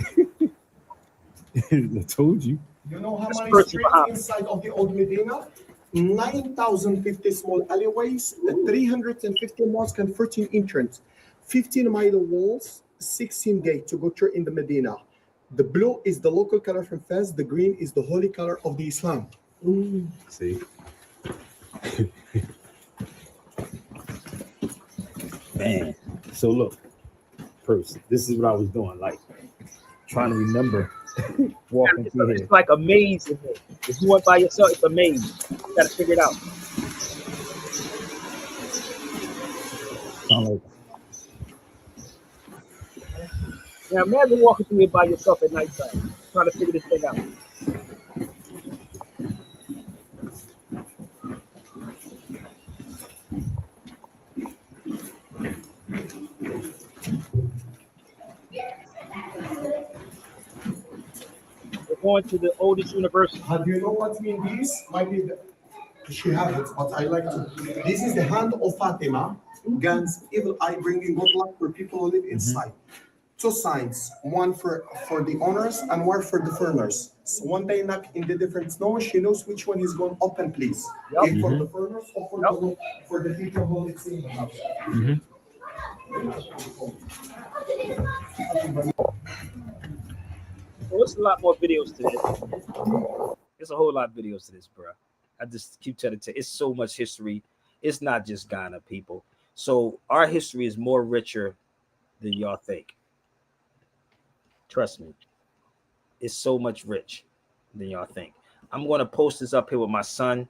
I told you. You know how many streets inside of the old Medina? 9,050 small alleyways, 350 mosques and 14 entrance, 15-mile walls, 16 gates to go through in the Medina. The blue is the local color from Fez. The green is the holy color of the Islam. See? Man, so look, Percy, this is what I was doing, like trying to remember walking through here. It's like a maze in here. If you went by yourself, it's a maze. You gotta figure it out. Now imagine walking through here by yourself at nighttime, trying to figure this thing out. We're going to the oldest university. Do you know what mean this? Might be she have it, but I like to. This is the hand of Fatima, God's evil eye bringing good luck for people who live inside. Two signs, one for the owners and one for the foreigners. So one day knock in the different snow, she knows which one is going open, please. Yep. If for the foreigners or for the people who live in the house. So there's a lot more videos to this. There's a whole lot of videos to this, bro. I just keep telling you, it's so much history. It's not just Ghana, people. So our history is more richer than y'all think. Trust me. It's so much rich than y'all think. I'm going to post this up here with my son.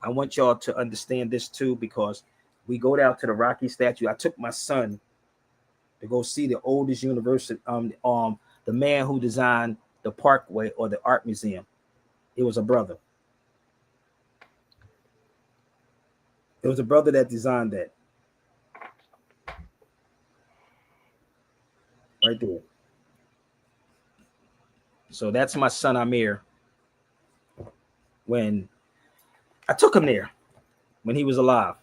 I want y'all to understand this too, because we go down to the Rocky statue. I took my son to go see the oldest university, the man who designed the Parkway or the art museum. It was a brother. It was a brother that designed that. Right there. So that's my son Amir. When I took him there, when he was alive.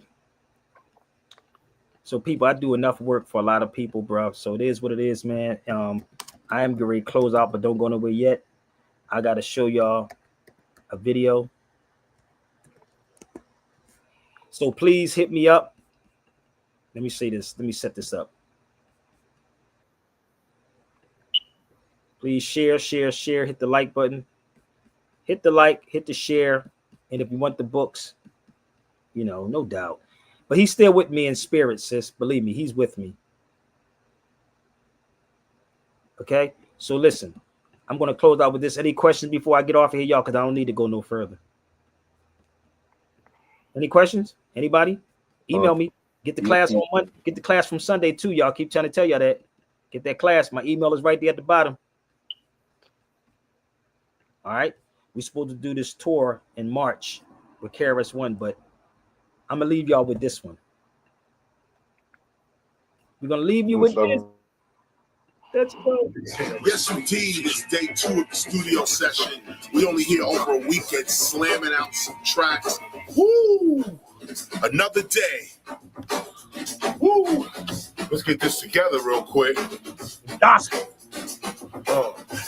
So people, I do enough work for a lot of people, bro. So it is what it is, man. I am going to close out, but don't go nowhere yet. I got to show y'all a video. So please hit me up. Let me say this. Let me set this up. Please share. Hit the like button. Hit the like, hit the share. And if you want the books, you know, no doubt. But he's still with me in spirit, sis. Believe me, he's with me. Okay? So listen, I'm going to close out with this. Any questions before I get off of here, y'all? Because I don't need to go no further. Any questions? Anybody? Email me. Get the class on Monday. Get the class from Sunday too, y'all. Keep trying to tell y'all that. Get that class. My email is right there at the bottom. All right. We're supposed to do this tour in March with KRS-One, but I'm gonna leave y'all with this one. We're gonna leave you with this. Let's go. Yes, indeed. It's day 2 of the studio session. We only here over a weekend, slamming out some tracks. Woo! Another day. Woo! Let's get this together real quick.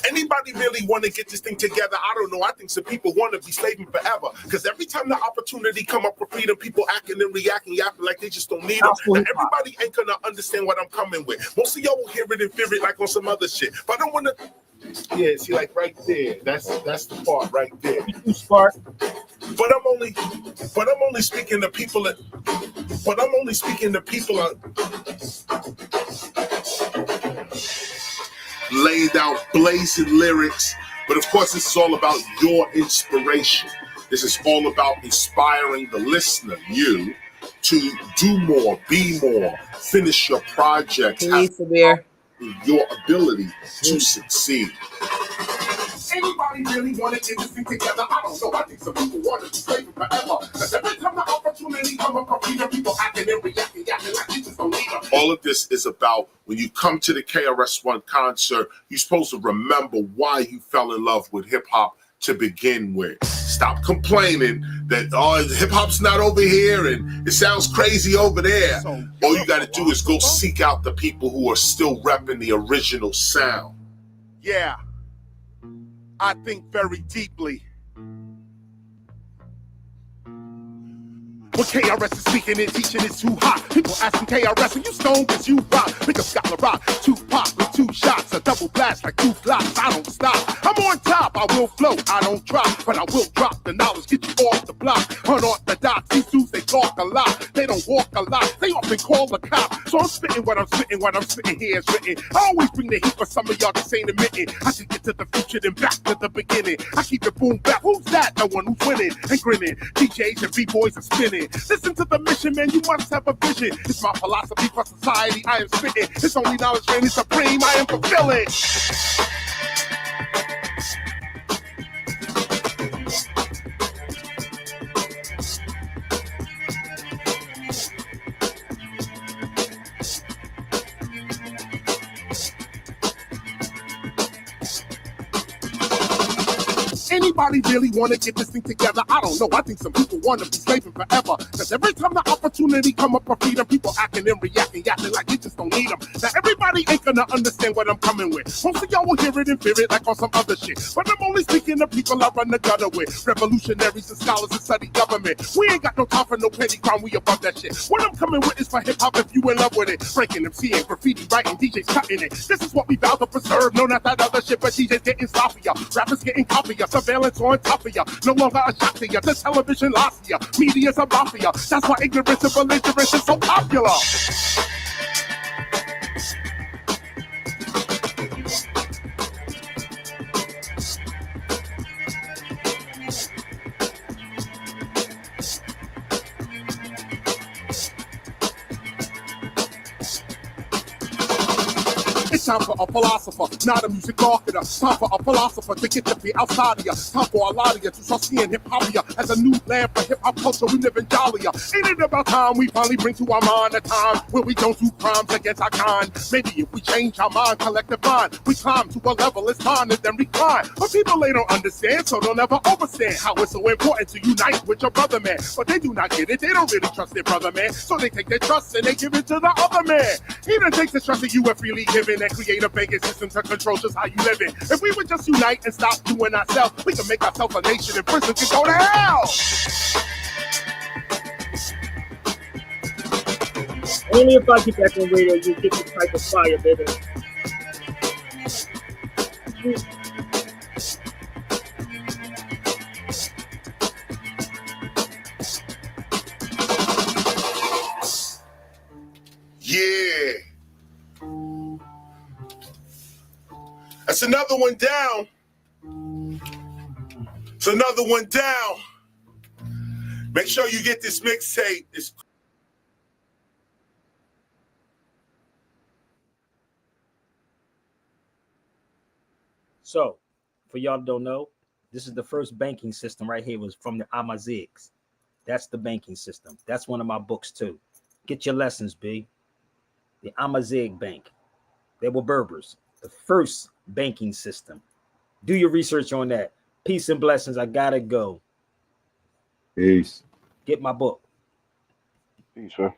Anybody really want to get this thing together? I don't know. I think some people want to be slaving forever. Because every time the opportunity come up for freedom, people acting and reacting, yapping like they just don't need it. Now, everybody ain't going to understand what I'm coming with. Most of y'all will hear it and fear it like on some other shit. But I don't want to... Yeah, see, like right there. That's the part right there. Spark. But I'm only speaking to people that... But I'm only speaking to people... laid out blazing lyrics, but of course this is all about your inspiration. This is all about inspiring the listener, you, to do more, be more, finish your projects. your ability to succeed. Anybody really want to get this thing together? I don't know. I think some people want to be slave forever. Cause every time the opportunity come up, people acting and reacting like you just don't need them. All of this is about when you come to the KRS-One concert, you're supposed to remember why you fell in love with hip hop to begin with. Stop complaining that hip hop's not over here and it sounds crazy over there. All you got to do is go seek out the people who are still repping the original sound. Yeah, I think very deeply. When KRS is speaking and teaching is too hot, people asking KRS, are you stoned? Cause you rock. Pick up Scott LaRock, Tupac with 2 shots, a double blast like 2 flops. I don't stop. I'm on top, I will float, I don't drop, but I will drop the knowledge, get you off the block. Unorthodox, these dudes, they talk a lot, they don't walk a lot, they often call the cop. So I'm spitting what I'm spitting here is written. I always bring the heat, but some of y'all just ain't admitting. I should get to the future, then back to the beginning. I keep it boom back, who's that? The one who's winning and grinning. DJs and B-boys are spinning. Listen to the mission, man, you must have a vision. It's my philosophy for society, I am spitting. It's only knowledge, man, it's supreme, I am fulfilling. Anybody really want to get this thing together? I don't know. I think some people want to be slaving forever. Cause every time the opportunity come up for freedom, people acting and reacting like you just don't need them. Now everybody ain't gonna understand what I'm coming with. Most of y'all will hear it and fear it like on some other shit. But I'm only speaking to people I run the gutter with. Revolutionaries and scholars that study government. We ain't got no time for no petty crime, we above that shit. What I'm coming with is for hip hop if you in love with it. Breaking MCing, graffiti, writing, DJs cutting it. This is what we vow to preserve. No, not that other shit, but DJs getting sloppier. Rappers getting coppier. Surveillance on top of ya. No longer a shock to ya. The television lost ya. Media's a mafia. That's why ignorance and belligerence is so popular. It's time for a philosopher, not a music marketer. Time for a philosopher to get the beat outside of ya. Time for a lot of ya to start seeing hip-hopia as a new land for hip-hop culture. We live in jollier. Ain't it about time we finally bring to our mind a time where we don't do crimes against our kind? Maybe if we change our mind, collective mind, we climb to a level it's time and then recline. But people, they don't understand, so they'll never understand how it's so important to unite with your brother, man. But they do not get it, they don't really trust their brother, man. So they take their trust and they give it to the other man. He done takes the trust that you have freely given and create a banking system to control just how you live in. If we would just unite and stop doing ourselves, we can make ourselves a nation and prison can go to hell. Only if I get back on radio, you get this type of fire, baby. Yeah. That's another one down. It's another one down. Make sure you get this mixtape. So, for y'all that don't know, this is the first banking system right here was from the Amazighs. That's the banking system. That's one of my books too. Get your lessons, B. The Amazigh Bank. They were Berbers. The first banking system. Do your research on that. Peace and blessings. I gotta go. Peace. Get my book. Peace, sir.